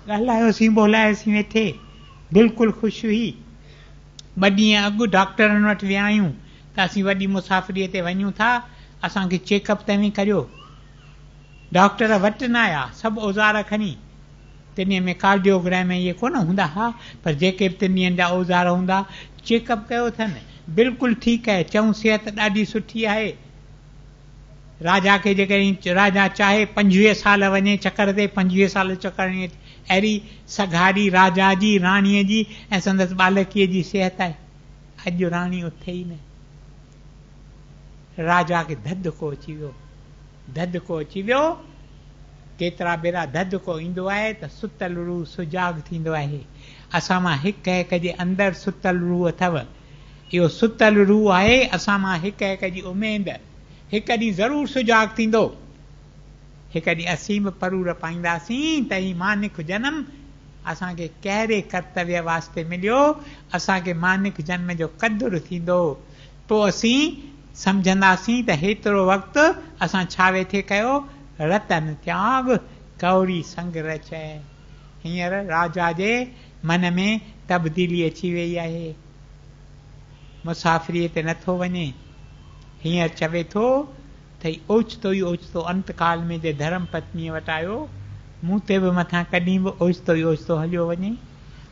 ॻाल्हायोसीं ॿोलायोसीं वेठे, बिल्कुलु ख़ुशि हुई। 2 ॾींहं अॻु डॉक्टरनि वटि विया आहियूं त असीं वॾी मुसाफ़िरीअ ते वञूं था, असांखे चेकअप तव्हीं करियो। डॉक्टर वटि न आया, सभु औज़ार खणी। 3 ॾींहं में कार्डियोग्राम में इहे कोन हूंदा हा, पर जेके बि 3 ॾींहंनि जा औज़ार हूंदा, चेकअप कयो अथनि, बिल्कुलु ठीकु आहे, चऊं सिहत ॾाढी सुठी आहे। राजा खे जेकॾहिं राजा चाहे 25 साल वञे चकर ते, 25 साल चकर में अहिड़ी सघारी राजा जी, राणीअ जी ऐं संदसि बालकीअ जी सिहत आहे। अॼु राणी उथे ई न। राजा खे ददिको अची वियो, ददिको अची वियो। केतिरा भेरा ददिको ईंदो आहे त सुतल रूह सुजाग थींदो आहे। असां मां हिक हिक जे अंदरि सुतल रूह अथव। इहो सुतल रूह आहे, असां मां हिक हिक जी उमेद हिकु ॾींहुं ज़रूरु सुजाग थींदो। हिकु ॾींहुं असीं बि परूर पाईंदासीं त ही मानिक जनम असांखे कहिड़े कर्तव्य वास्ते मिलियो, असांखे मानिक जन्म जो क़दुरु थींदो। पोइ असीं सम्झंदासीं त हेतिरो वक़्तु असां छा वेठे कयो, रतन त्याग कौड़ी संग रचै। हींअर राजा जे मन में तब्दीली अची वई आहे, मुसाफ़िरीअ ते नथो वञे। हींअर चवे थो त ओचितो ई ओचितो अंतकाल में जे धर्म पत्नीअ वटि आयो, मूं ते बि मथां कॾहिं बि ओचितो ई ओचितो हलियो वञे।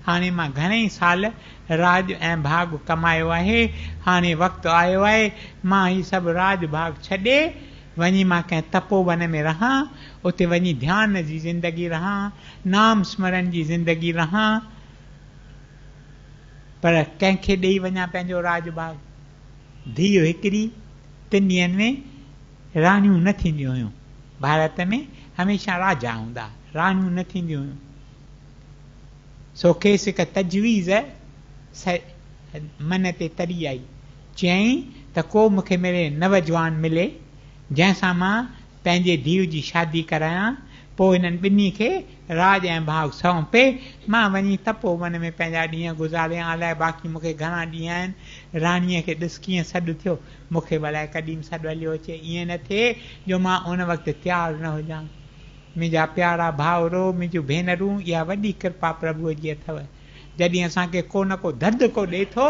हाणे मां घणेई साल राज ऐं भाग कमायो आहे, हाणे वक़्तु आयो आहे मां ही सभु राज भाग छॾे वञी मां कंहिं तपोवन में रहां, उते वञी ध्यान जी ज़िंदगी रहां, नाम स्मरण जी ज़िंदगी रहां। पर कंहिंखे ॾेई वञा पंहिंजो राज भाग? धीउ हिकिड़ी, 3 ॾींहंनि में राणियूं न थींदियूं हुयूं। भारत में हमेशह राजा हूंदा, राणियूं न थींदियूं हुयूं। सो खेसि हिकु तजवीज़ मन ते तरी आई। चयईं त को मूंखे मिले नवजवान मिले जंहिंसां मां पंहिंजे धीउ जी शादी करायां, पोइ हिननि ॿिन्ही खे राज ऐं भाग सौंपे मां वञी तपोवन में पंहिंजा ॾींहं गुज़ारियां। अलाए बाक़ी मूंखे घणा ॾींहं आहिनि। राणीअ खे ॾिस कीअं सॾु थियो, मूंखे भला कॾहिं सॾु हलियो अचे। ईअं न थिए जो मां उन वक़्तु तयारु न हुजां। मुंहिंजा प्यारा भाउरो, मुंहिंजूं भेनरूं, इहा वॾी कृपा प्रभुअ जी अथव। जॾहिं असांखे को न को ददिको ॾिए थो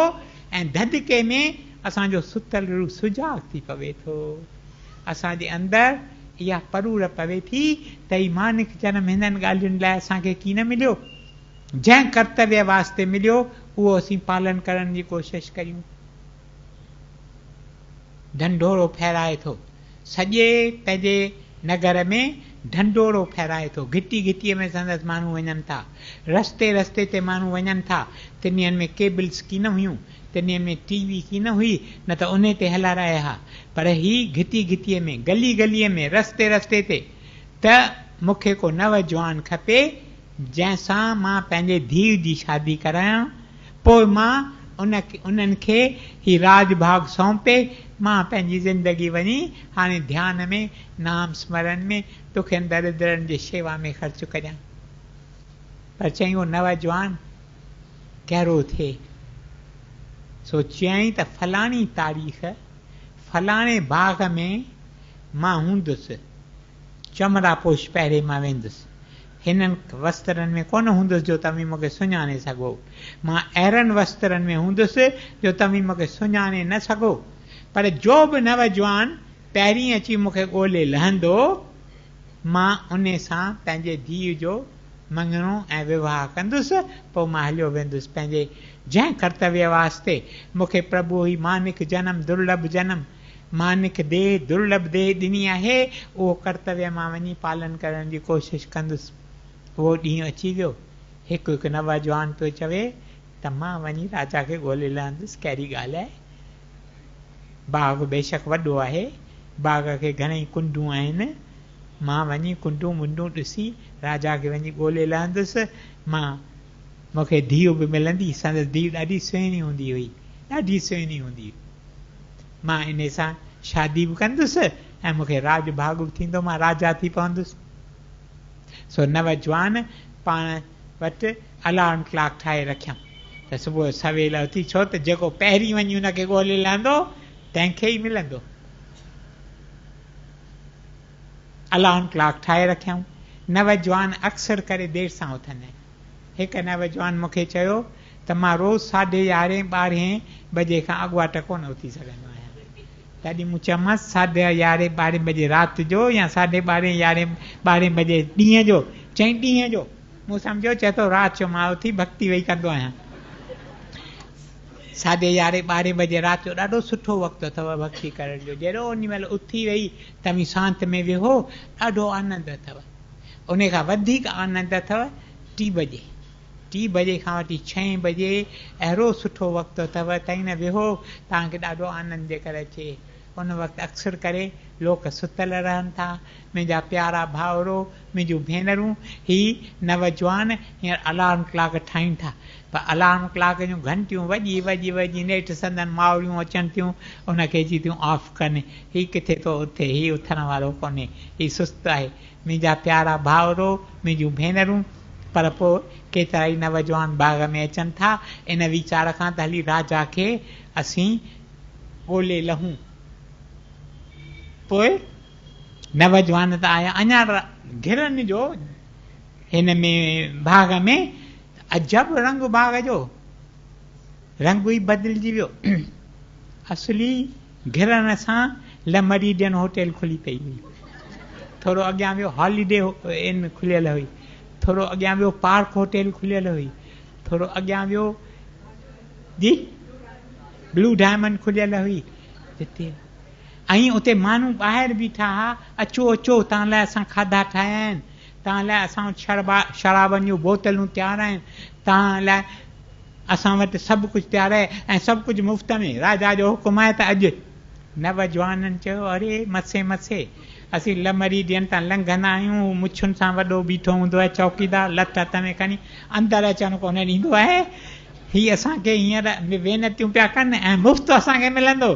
ऐं ददिके में असांजो सुतल रूह सुजाग थी पवे थो। असांजे अंदरि इहा परूर पवे थी त ही मानिक जनम हिननि ॻाल्हियुनि लाइ असांखे की न मिलियो, जंहिं कर्तव्य वास्ते मिलियो उहो असीं पालन करण जी कोशिशि करियूं। ढंढोरो फहिराए थो, सॼे पंहिंजे नगर में ढंढोरो फहिराए थो। घिटी घिटीअ में संदसि माण्हू वञनि था, रस्ते रस्ते ते माण्हू वञनि था। 3 ॾींहंनि में केबल्स की न हुयूं, 3 ॾींहंनि में टीवी की न हुई, न त उन ते हला रहिया। पर ही घिटी घिटीअ में, गली गलीअ में, रस्ते रस्ते ते, त मूंखे को नवजवान खपे जंहिंसां मां पंहिंजे धीउ जी शादी करायां, पोइ मां उन्हनि खे ही राज भाग सौंपे मां पंहिंजी ज़िंदगी वञी हाणे ध्यान में, नाम स्मरण में, दुखनि दरिद्रनि जी शेवा में ख़र्चु करियां। पर चई उहो नवजवान कहिड़ो थिए। सो चयईं त फलाणी तारीख़ फलाणे बाग में मां हूंदुसि, चमड़ा पोश पहिरे मां वेंदुसि। हिननि वस्त्रनि में कोन हूंदुसि जो तव्हां मूंखे सुञाणे सघो, मां अहिड़नि वस्त्रनि में हूंदुसि जो तव्हां मूंखे सुञाणे न सघो। पर जो बि नवजवान पहिरीं अची मूंखे ॻोल्हे लहंदो, मां उन सां पंहिंजे धीउ जो मङणो ऐं विवाह कंदुसि। पोइ मां हलियो वेंदुसि पंहिंजे जंहिं कर्तव्य वास्ते मूंखे प्रभु ही मानिक जनम, दुर्लभ जनम, मानिक देह, दुर्लभ देह ॾिनी आहे, उहो कर्तव्य मां वञी पालन करण जी कोशिशि कंदुसि। उहो ॾींहुं अची वियो। हिकु हिकु नवजवान पियो चवे त मां वञी राजा खे ॻोल्हे लहंदुसि। कहिड़ी ॻाल्हि आहे? बाग बेशक वॾो आहे, बाग खे घणेई कुंडूं आहिनि, मां वञी कुंडूं मुंडूं ॾिसी राजा खे वञी ॻोल्हे लहंदुसि। मूंखे धीउ बि मिलंदी, संदसि धीउ ॾाढी सुहिणी हूंदी हुई, ॾाढी सुहिणी हूंदी हुई। मां इन सां शादी बि कंदुसि ऐं मूंखे राज भाग बि थींदो, मां राजा थी पवंदुसि। सो नवजवान पाण वटि अलार्म क्लॉक ठाहे रखियमि त सुबुह सवेल उथी, छो त जेको पहिरीं वञी हुनखे ॻोल्हे लहंदो तंहिंखे ई मिलंदो। अलार्म क्लॉक ठाहे रखियमि। नवजवान अक्सर करे देरि सां उथंदा आहिनि। हिकु नवजवान मूंखे चयो त मां रोज़ 11:30 12 बजे खां अॻुवाट कोन उथी सघंदो आहियां। तॾहिं मूं चयोमांसि 11:30 12 बजे राति जो या 12:30 11 12 बजे ॾींहं जो। चईं ॾींहं जो। मूं सम्झो चए थो राति जो मां उथी भक्ति वेही कंदो आहियां। 11:30 12 बजे राति जो ॾाढो सुठो वक़्तु अथव भक्ति करण जो। जहिड़ो उन महिल उथी वेही तव्हीं शांति में वेहो, ॾाढो आनंद अथव। उन खां वधीक आनंद अथव 3 बजे। 3 बजे खां वठी 6 बजे अहिड़ो सुठो वक़्तु अथव, ताईं न वेहो तव्हांखे ॾाढो आनंद जे करे अचे। उन वक़्तु अक्सर करे लोक सुतल रहनि था। मुंहिंजा प्यारा भाउरो, मुंहिंजूं भेनरूं, ही नवजवान हींअर अलार्म क्लॉक ठाहिनि था, पर अलार्म क्लॉक जूं घंटियूं वॼी वॼी वॼी नेठि संदन मावरियूं अचनि थियूं, उनखे जी थियूं ऑफ कनि। ही किथे थो उथे, ही उथण वारो कोन्हे, ही सुस्तु आहे। मुंहिंजा प्यारा भाउरो, मुंहिंजूं भेनरूं, पर पोइ केतिरा ई नवजवान बाग़ में अचनि था इन वीचार खां त हली राजा खे असीं ॻोल्हे लहूं। पोइ नवजवान त आया, अञा घिरनि जो हिन में बाग़ में अजब रंग बाग़ जो रंग ई बदिलजी वियो। असली घिरनि सां लमरीडियन होटल खुली पई हुई। थोरो अॻियां वियो हॉलीडे इन खुलियल हुई, थोरो अॻियां वियो पार्क होटल खुलियल हुई, थोरो अॻियां वियो जी ब्लू डायमंड खुलियल हुई जिते। ऐं उते माण्हू ॿाहिरि बीठा हुआ, अचो अचो तव्हां लाइ असां खाधा ठाहिया आहिनि, तव्हां लाइ असां शराबनि जूं बोतलूं तयारु आहिनि, तव्हां लाइ असां वटि सभु कुझु तयारु आहे ऐं सभु कुझु मुफ़्त में। राजा जो हुकुम आहे त अॼु। नवजवाननि चयो अरे मथे मथे, असीं लमरीडियन तां लंघंदा आहियूं, मुछुनि सां वॾो बीठो हूंदो आहे चौकीदार, लट हथ में खणी, अंदरि अचणु कोन ॾींदो आहे। हीअ असांखे हींअर वेनतियूं पिया कनि ऐं मुफ़्त असांखे मिलंदो।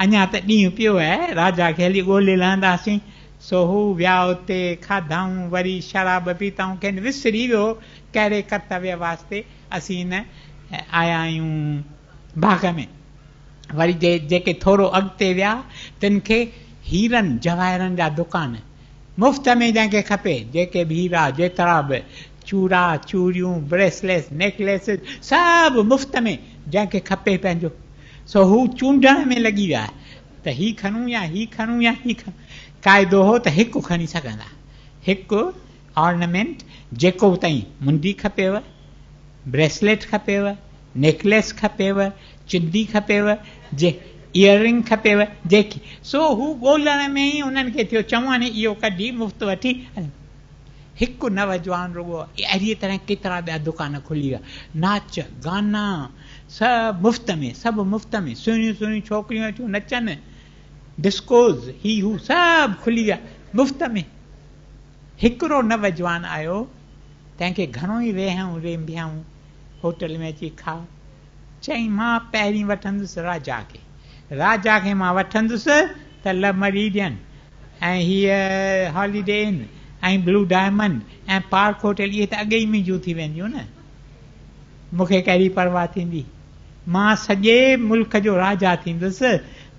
अञा त ॾींहुं पियो आहे, राजा खे हली ॻोल्हे लहंदासीं। सो हू विया उते, खाधाऊं, वरी शराब पीताऊं, कंहिं विसरी वियो कहिड़े कर्तव्य वास्ते असीं न आया आहियूं बाग़ में। वरी जेके थोरो अॻिते विया तिन खे हीरनि जवाहिरनि जा दुकान मुफ़्त में जंहिंखे खपे, जेके बि हीरा जेतिरा बि चूड़ा चूड़ियूं ब्रेसलेस नेकलेस सभु मुफ़्त में जंहिंखे खपे पंहिंजो। सो हू चूंडण में लॻी विया त ही खणूं या ही खणूं या ही खणूं। क़ाइदो हो त हिकु खणी सघंदा, हिकु ऑर्नामेंट जेको ताईं मुंडी खपेव, ब्रेसलेट खपेव, नेकलेस खपेव, चिंदी खपेव, जे इयररिंग खपेव, जेकी। सो हू ॻोल्हण में ई उन्हनि खे थियो चवनि इहो कढी मुफ़्त वठी। हिकु नवजवान रुॻो अहिड़ीअ तरह केतिरा ॿिया दुकान खुली विया, नाच गाना सभु मुफ़्त में, सभु मुफ़्त में। सुहिणियूं सुहिणियूं छोकिरियूं अचूं नचनि, डिस्कोज़ ही हू सभु खुली विया मुफ़्त में। हिकिड़ो नवजवान आयो, तंहिंखे घणो ई वेहूं रेंबियाऊं होटल में अची खा। चई मां पहिरीं वठंदुसि राजा खे मां वठंदुसि त लमरीडियन ऐं हीअ हॉलीडे इन ऐं ब्लू डायमंड ऐं पार्क होटल इहे त अॻे ई मुंहिंजूं थी वेंदियूं न, मूंखे कहिड़ी परवाह थींदी। मां सॼे मुल्क जो राजा थींदुसि।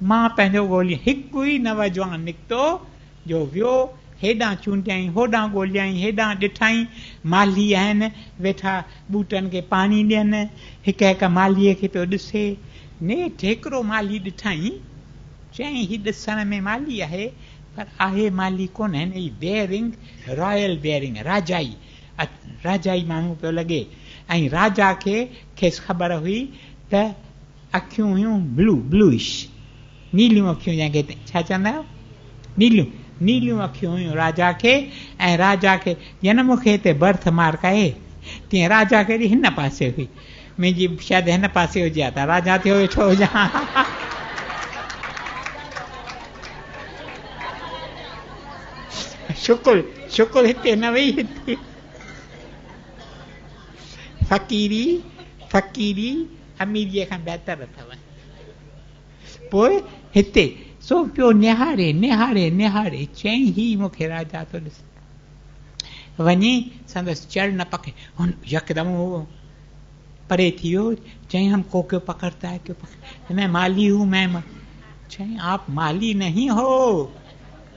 मां पंहिंजो ॻोल्ही, हिकु ई नवजवान निकितो जो वियो, हेॾां चूंडियईं, होॾां ॻोल्हियईं, हेॾां ॾिठईं, माली आहिनि वेठा ॿूटनि खे पाणी ॾियनि, हिकु हिकु मालीअ खे पियो ॾिसे। नेठि हिकिड़ो माली ॾिठईं, चईं ही ॾिसण में माली आहे पर आहे माली कोन, हिन जी बेयरिंग रॉयल बेयरिंग, राजाई माण्हू पियो लॻे। ऐं राजा खे खेसि ख़बर हुई त अखियूं हुयूं ब्लूइश, नीलियूं अखियूं, जंहिंखे छा चवंदा आहियो, नीलियूं अखियूं हुयूं राजा खे। ऐं राजा खे ॼण मूंखे हिते बर्थ मार्क आहे, तीअं राजा खे हिन पासे हुई, मुंहिंजी शायदि हिन पासे हुजे हा त राजा थियो वेठो हुजां। शुकुर हिते न वेही, हिते फ़क़ीरी अमीरीअ खां बहितर अथव। पोइ हिते सो पियो निहारे, चई ही मूंखे राजा थो ॾिस। वञी संदसि चढ़ न पके हुन यकदम वो परे थी वियो। चई हमको क्यों पकड़ता है, क्यों पकड़, मैं माली हूँ, मैं चई आप माली नहीं हो,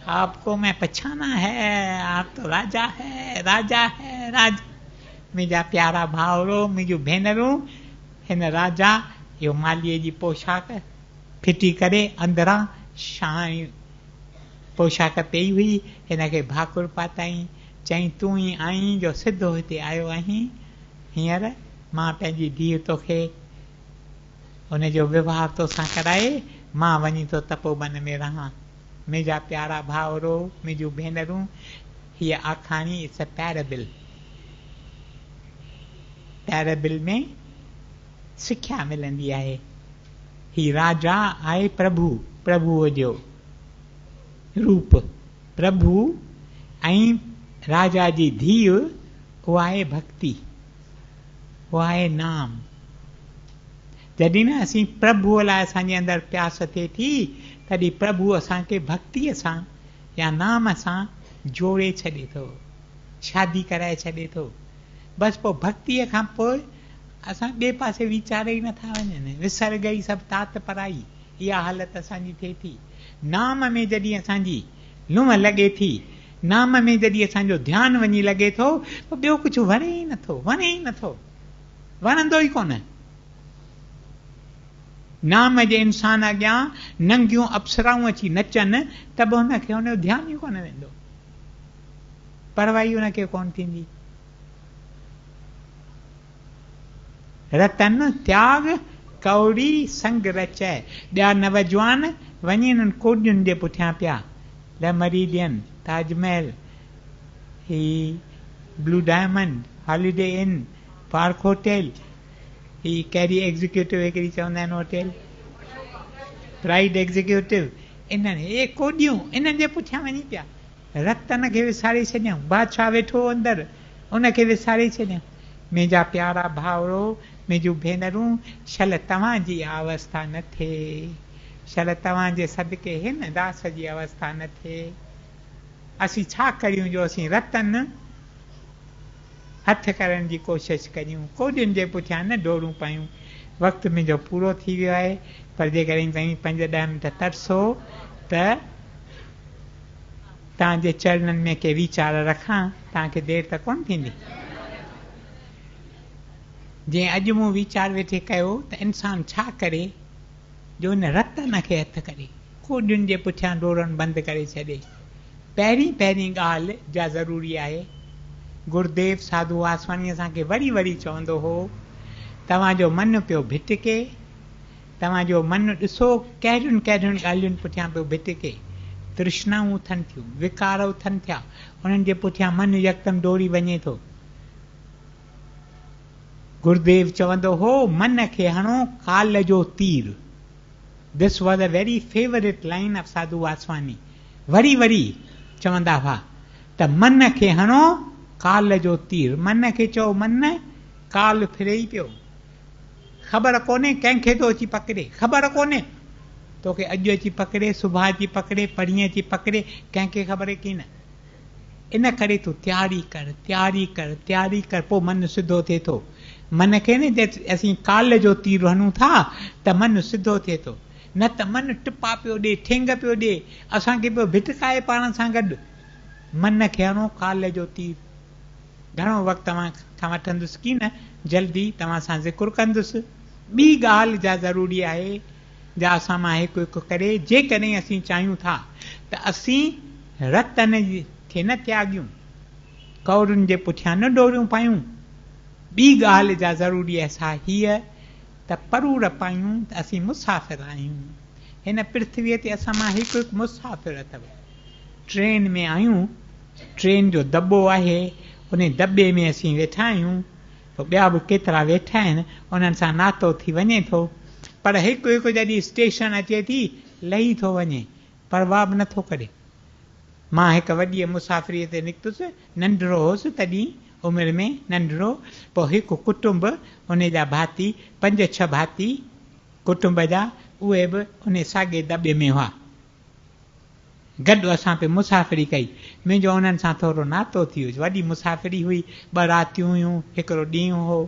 आपको मैं पहचाना है, आप तो राजा है, राजा है, राजा। मुंहिंजा प्यारा भाउरो, मुंहिंजूं भेनरूं, हिन राजा इहो मालीअ जी पोशाक फिटी करे अंदरां शाई पोशाक पई हुई, हिन खे भाकुर पाताई। चई तूं ई आई जो सिधो हिते आयो आहीं, हींअर मां पंहिंजी धीउ तोखे हुनजो विवाह तोसां कराए मां वञी थो तपोवन में रहां। मुंहिंजा प्यारा भाउरो, मुंहिंजूं भेनरूं, हीअ आखाणी इट्स अ पैराबिल। पैराबिल में सिख्या मिलंदी आहे। ही राजा आहे प्रभु, प्रभुअ जो रूप प्रभु, ऐं राजा जी धीउ उहा आहे भक्ति, उहा आहे नाम। जॾहिं न असीं प्रभुअ लाइ असांजे अंदरि प्यास थिए थी, तॾहिं प्रभु असांखे भक्तिअ सां या नाम सां जोड़े छॾे थो, शादी कराए छॾे थो। बसि पोइ भक्तिअ खां पोइ असां ॿिए पासे वीचारे ई नथा वञनि, विसर गई सभु तात पराई, इहा हालत असांजी थिए थी। नाम में जॾहिं असांजी लूम लॻे थी, नाम में जॾहिं असांजो ध्यानु वञी लॻे थो, पोइ ॿियो कुझु वणे ई नथो, वणे ई नथो, वणंदो ई कोन। नाम जे इंसान अॻियां नंगियूं अप्सराऊं अची नचनि त बि हुनखे हुनजो ध्यानु ई कोन वेंदो, परवाही हुनखे कोन थींदी। रतन त्याग कौड़ी संग रचै, ॿिया नवजवान वञी हिननि कोॾियुनि जे पुठियां पिया, द मरीडियन, ताजमहल, ही ब्लू डायमंड, हॉलीडे इन, पार्क होटल, ही कहिड़ी एग्जीक्यूटिव हिकिड़ी चवंदा आहिनि होटल, प्राइड एग्जीक्यूटिव, इन्हनि हे कोॾियूं इन्हनि जे पुठियां वञी पिया। रतन खे विसारे छॾियऊं, बादशाह वेठो अंदरि उनखे विसारे छॾियऊं। मुंहिंजा प्यारा भाउरो, मुंहिंजूं भेनरूं, शल तव्हांजी अवस्था न थिए, शल तव्हांजे सदके हिन दास जी अवस्था न थिए। असीं छा करियूं जो असीं रतन हथ करण जी कोशिशि करियूं, कोॾियुनि जे पुठियां न डोड़ूं पायूं। वक़्तु मुंहिंजो पूरो थी वियो आहे, पर जेकॾहिं तव्हीं 5-10 मिंट तरसो त तव्हांजे चरणनि में के वीचार रखां, तव्हांखे देरि त कोन थींदी। जीअं अॼु मूं वीचार वेठे कयो त इंसानु छा करे जो हिन रतन खे हथ करे कोॾियुनि जे पुठियां डोड़णु बंदि करे छॾे। पहिरीं ॻाल्हि जा ज़रूरी आहे, गुरुदेव साधू वासवाणी असांखे वरी वरी चवंदो हो, तव्हांजो मन पियो भिटके, तव्हांजो मन ॾिसो कहिड़ियुनि कहिड़ियुनि ॻाल्हियुनि पुठियां पियो भिटके, तृष्णाऊं उथनि थियूं, विकार उथनि थिया, उन्हनि जे पुठियां मन यकदमि डोड़ी वञे थो। गुरुदेव चवंदो हो, मन खे हणो काल जो तीर। This was a very favourite line of Sadhu Vaswani. वरी वरी चवंदा हुआ त मन खे हणो काल जो तीर। मन खे चओ मन, काल फिरे ई पियो, ख़बर कोन्हे कंहिंखे थो अची पकिड़े, ख़बर कोन्हे तोखे अॼु अची पकिड़े, सुभाणे अची पकिड़े, परीहं अची पकिड़े, कंहिंखे ख़बर की न। इन करे तूं तयारी कर, तयारी कर, तयारी कर, पोइ मन सिधो थिए थो। मन खे न असीं काल जो तीर हणूं था त मन सिधो थिए थो, न त मन टिपा पियो ॾे, ठेंग पियो ॾे, असांखे पियो भिटकाए पाण सां गॾु। मन खे हणो काल जो तीर। घणो वक़्तु तव्हां खां वठंदुसि की न, जल्दी तव्हां सां ज़िक्र कंदुसि। ॿी ॻाल्हि जा ज़रूरी आहे, जा असां मां हिकु हिकु करे, जेकॾहिं असीं चाहियूं था त असीं रतन खे न त्यागियूं, कौड़ियुनि जे पुठियां न डोरियूं पायूं। ॿी ॻाल्हि जा ज़रूरी आहे सा हीअ त परूर पायूं त असीं मुसाफ़िर आहियूं। हिन पृथ्वीअ ते असां मां हिकु हिकु मुसाफ़िर अथव। ट्रेन में आहियूं, ट्रेन जो दॿो आहे, उन दॿे में असीं वेठा आहियूं, पोइ ॿिया बि केतिरा वेठा आहिनि, उन्हनि सां नातो थी वञे थो, पर हिकु हिकु जॾहिं स्टेशन अचे थी लही थो वञे, परवाह बि नथो करे। मां हिकु वॾीअ मुसाफ़िरीअ ते निकितुसि, नंढिड़ो हुउसि तॾहिं, उमिरि में नंढिड़ो, पोइ हिकु कुटुंब, उन जा भाती 5-6 भाती कुटुंब जा, उहे बि उन साॻे दॿे में हुआ। गॾु असां पे मुसाफ़िरी कई। मुंहिंजो उन्हनि सां थोरो नातो थी वियो, वॾी मुसाफ़िरी हुई, 2 रातियूं हुयूं, हिकिड़ो ॾींहुं हो,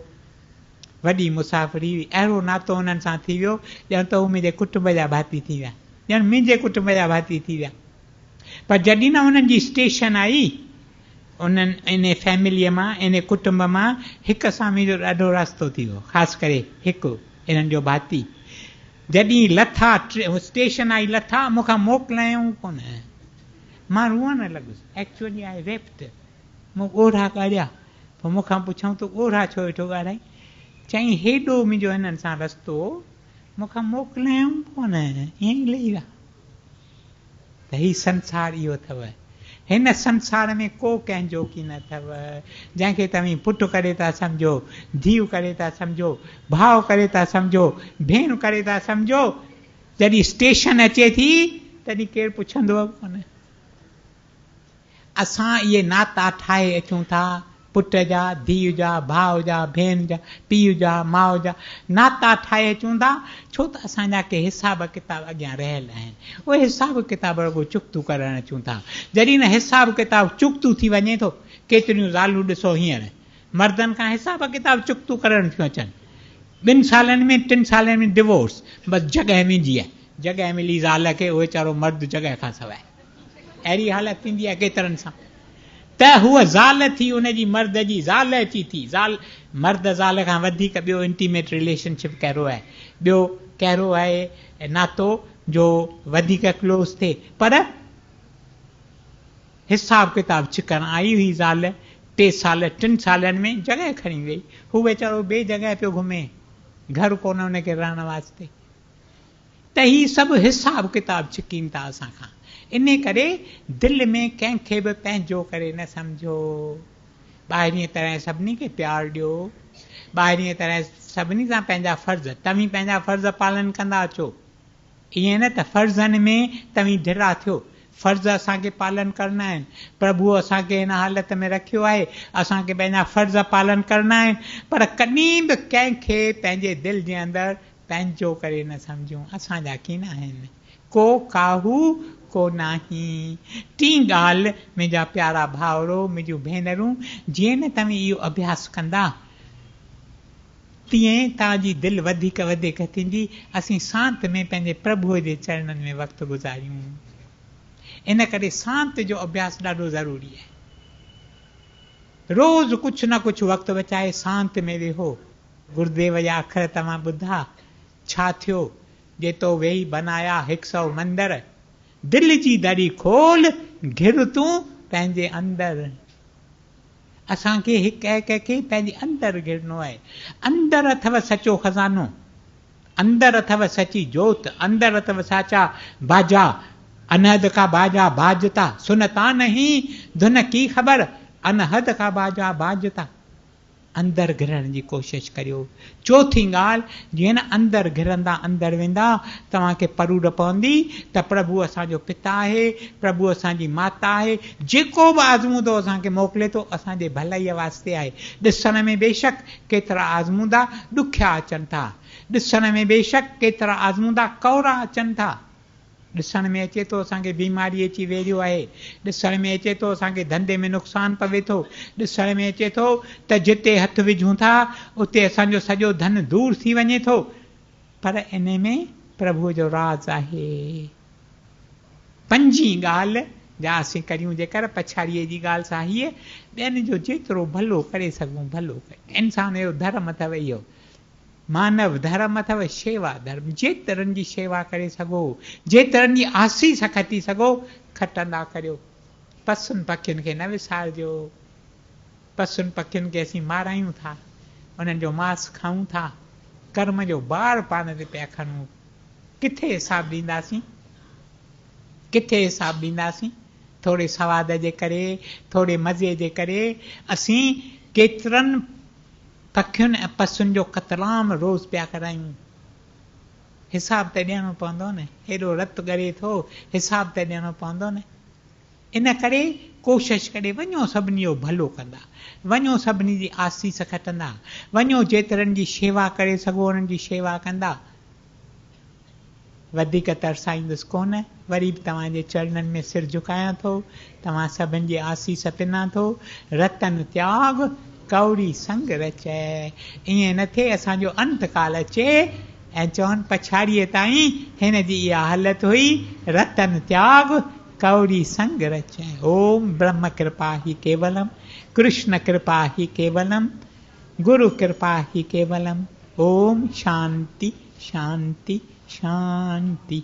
वॾी मुसाफ़िरी हुई। अहिड़ो नातो उन्हनि सां थी वियो ॼण त हू मुंहिंजे कुटुंब जा भाती थी विया, ॼण मुंहिंजे कुटुंब जा भाती थी विया। पर जॾहिं न उन्हनि जी स्टेशन आई, उन्हनि इन फैमिलीअ मां, इन कुटुंब मां हिक सां मुंहिंजो ॾाढो रास्तो थी वियो, ख़ासि करे हिकु इन्हनि जो भाती। जॾहिं लथा स्टेशन आई, लथा, मूंखां मोकिलायूं कोन, मां रुअण लॻुसि। Actually I wept. मूं ॻोढ़ा ॻाढ़िया, पोइ मूंखां पुछऊं तूं ॻोढ़ा छो वेठो ॻाढ़ाई? चईं हेॾो मुंहिंजो हिननि सां रस्तो, मूंखां मोकिलायूं कोन, ईअं ई लही विया। त हीउ संसार इहो अथव। हिन संसार में को कंहिंजो की न अथव, जंहिंखे तव्हीं पुटु करे था सम्झो, धीउ करे था सम्झो, भाउ करे था सम्झो, भेण करे था सम्झो, जॾहिं स्टेशन अचे थी तॾहिं केरु पुछंदो कोन। असां इहे नाता ठाहे अचूं था, पुट जा, धीउ जा, भाउ जा, भेण जा, पीउ जा, माउ जा नाता ठाहे अचूं था, छो त असांजा के हिसाब किताब अॻियां रहियल आहिनि। उहे हिसाब किताब रुॻो चुक्तू करणु अचूं था। जॾहिं न हिसाब किताब चुक्तू थी वञे थो, केतिरियूं ज़ालूं ॾिसो हींअर मर्दनि खां हिसाब किताब चुक्तू करणु थियूं अचनि। 2 सालनि में 3 सालनि में डिवोर्स, बसि जॻह वेंदी आहे, जॻह मिली ज़ाल खे, उहे वीचारो मर्द जॻह खां सवाइ। अहिड़ी हालत थींदी आहे केतिरनि सां, त हूअ ज़ाल थी, उनजी मर्द जी ज़ाल अची थी। ज़ाल मर्द ज़ाल खां वधीक ॿियो इंटीमेट रिलेशनशिप कहिड़ो आहे, ॿियो कहिड़ो आहे नातो जो वधीक क्लोज़ थिए। पर हिसाब किताब छिकण आई हुई ज़ाल, 3 साल 3 सालनि में जॻह खणी वई। हू वीचारो ॿिए जॻह पियो घुमे, घर कोन हुनखे रहण वास्ते। त हीउ सभु हिसाब किताब छिकीनि था असां खां। इन करे दिलि में कंहिंखे बि पंहिंजो करे न सम्झो। ॿाहिरीं तरह सभिनी खे प्यारु ॾियो, ॿाहिरीं तरह सभिनी सां पंहिंजा फ़र्ज़, तव्हीं पंहिंजा फ़र्ज़ पालन कंदा अचो। ईअं न त फ़र्ज़नि में तव्हीं ढिला थियो। फ़र्ज़ असांखे पालन करणा आहिनि। प्रभु असांखे हिन हालत में रखियो आहे, असांखे पंहिंजा फ़र्ज़ पालन करणा आहिनि। पर कॾहिं बि कंहिंखे पंहिंजे दिलि जे अंदरि पंहिंजो करे न सम्झूं। असांजा कीन आहिनि, को काहू को नाही। टी ॻाल्हि मुंहिंजा प्यारा भाउरो, मुंहिंजूं भेनरूं, जीअं न तव्हीं इहो अभ्यास कंदा, तीअं तव्हांजी दिलि वधीक वधीक थींदी। असीं सांत में पंहिंजे प्रभुअ जे चरणनि में वक़्तु गुज़ारियूं। इन करे सांत जो अभ्यास ॾाढो ज़रूरी आहे। रोज़ कुझु न कुझु वक़्तु बचाए सांत में वेहो। गुरुदेव जा अखर तव्हां ॿुधा, छा थियो? जेतो वेही बनाया 100 मंदर, दिलि जी दरी खोल, घिर तूं पंहिंजे अंदरि। असांखे हिकु खे पंहिंजे अंदरि घिरनो आहे। अंदरि अथव सचो खज़ानो, अंदरि अथव सची जोत, अंदरि अथव साचा बाजा। अनहद का बाजा बाजता, सुनता नहीं धुन की ख़बर, अनहद का बाजा बाजता। अंदरि घिरण जी कोशिशि करियो। चौथी ॻाल्हि, जीअं न अंदरि घिरंदा, अंदरि वेंदा, तव्हांखे परूड पवंदी त प्रभु असांजो पिता आहे, प्रभु असांजी माता आहे। जेको बि आज़मूदो असांखे मोकिले थो, असांजे भलाईअ वास्ते आहे। ॾिसण में बेशक केतिरा आज़मूदा ॾुखिया अचनि था, ॾिसण में बेशक केतिरा आज़मूदा कौरा अचनि था। ॾिसण में अचे थो असांखे बीमारी अची वेरियो आहे, ॾिसण में अचे थो असांखे धंधे में नुक़सानु पवे थो, ॾिसण में अचे थो त जिते हथु विझूं था उते असांजो सॼो धन दूर थी वञे थो। पर इन में प्रभुअ जो राज़ आहे। पंजी ॻाल्हि जा असीं करियूं जेकर पछाड़ीअ जी ॻाल्हि सां हीअ, ॿियनि जो जेतिरो भलो करे सघूं भलो करे। इंसान जो धर्म अथव इहो, मानव धर्म अथव शेवा धर्म। जेतिरनि जी शेवा करे सघो, जेतिरनि जी आसीस खटी सघो, खटंदा करियो। पसुनि पखियुनि खे न विसारजो। पसुनि पखियुनि खे असीं मारायूं था, उन्हनि जो मांस खाऊं था, कर्म जो बार पान ते पिया खणूं। किथे हिसाबु ॾींदासीं, किथे हिसाबु ॾींदासीं? थोरे सवाद जे करे, थोरे मज़े जे करे असीं केतिरनि पखियुनि ऐं पसुनि जो कतलाम रोज़ पिया करायूं। हिसाब त ॾियणो पवंदो न, हेॾो रतु ॻरे थो, हिसाब त ॾियणो पवंदो न। इन करे कोशिशि करे वञो सभिनी जो भलो कंदा, वञो सभिनी जी आसीस खटंदा, वञो जेतिरनि जी शेवा करे सघो उन्हनि जी शेवा कंदा। वधीक तरसाईंदुसि कोन। वरी बि तव्हांजे चरणनि में सिर झुकायां थो, तव्हां सभिनि जे आसीस पिना थो। रतन त्याग कौड़ी संग रचै। ईअं न थिए असांजो अंत काल अचे ऐं चवनि पछाड़ीअ ताईं हिन जी इहा हालत हुई, रतन त्याग कौड़ी संग रचै। ओम ब्रह्म कृपा ही केवलम, कृष्ण कृपा ही केवलम, गुरु कृपा ही केवलम। ओम शांति शांति शांति।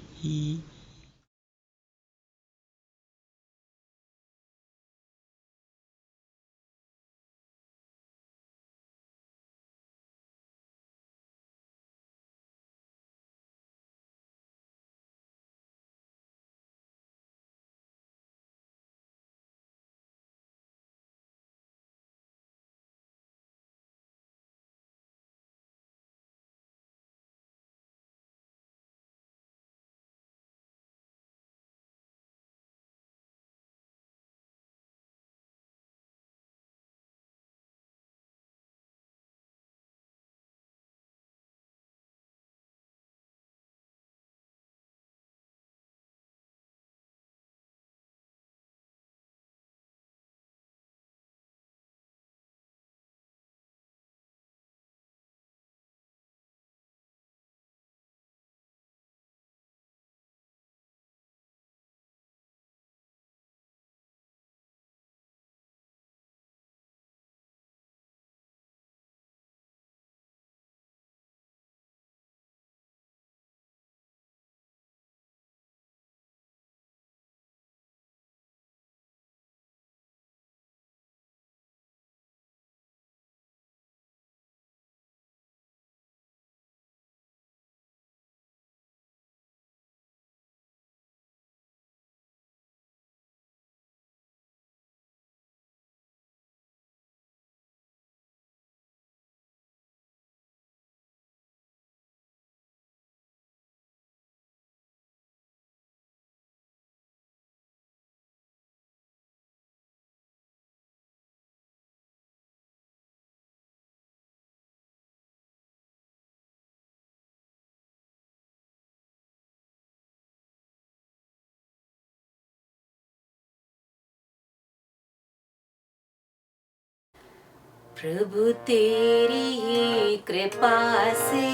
प्रभु तेरी ही कृपा से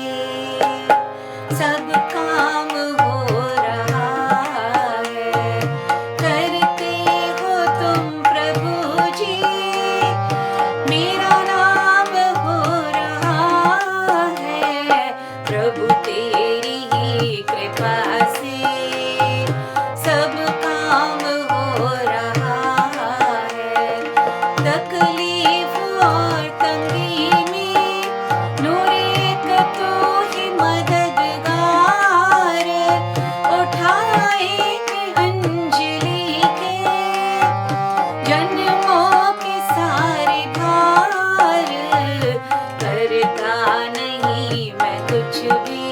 सब काम हो रहा है। करते हो तुम प्रभु जी, मेरा नाम हो रहा है। प्रभु तेरी ही कृपा से सब काम हो रहा है। तकलीफ और तंगी में नूर एक तू ही मददगार। उठाए अंजलि के जन्मों के सारे भार। करता नहीं मैं कुछ भी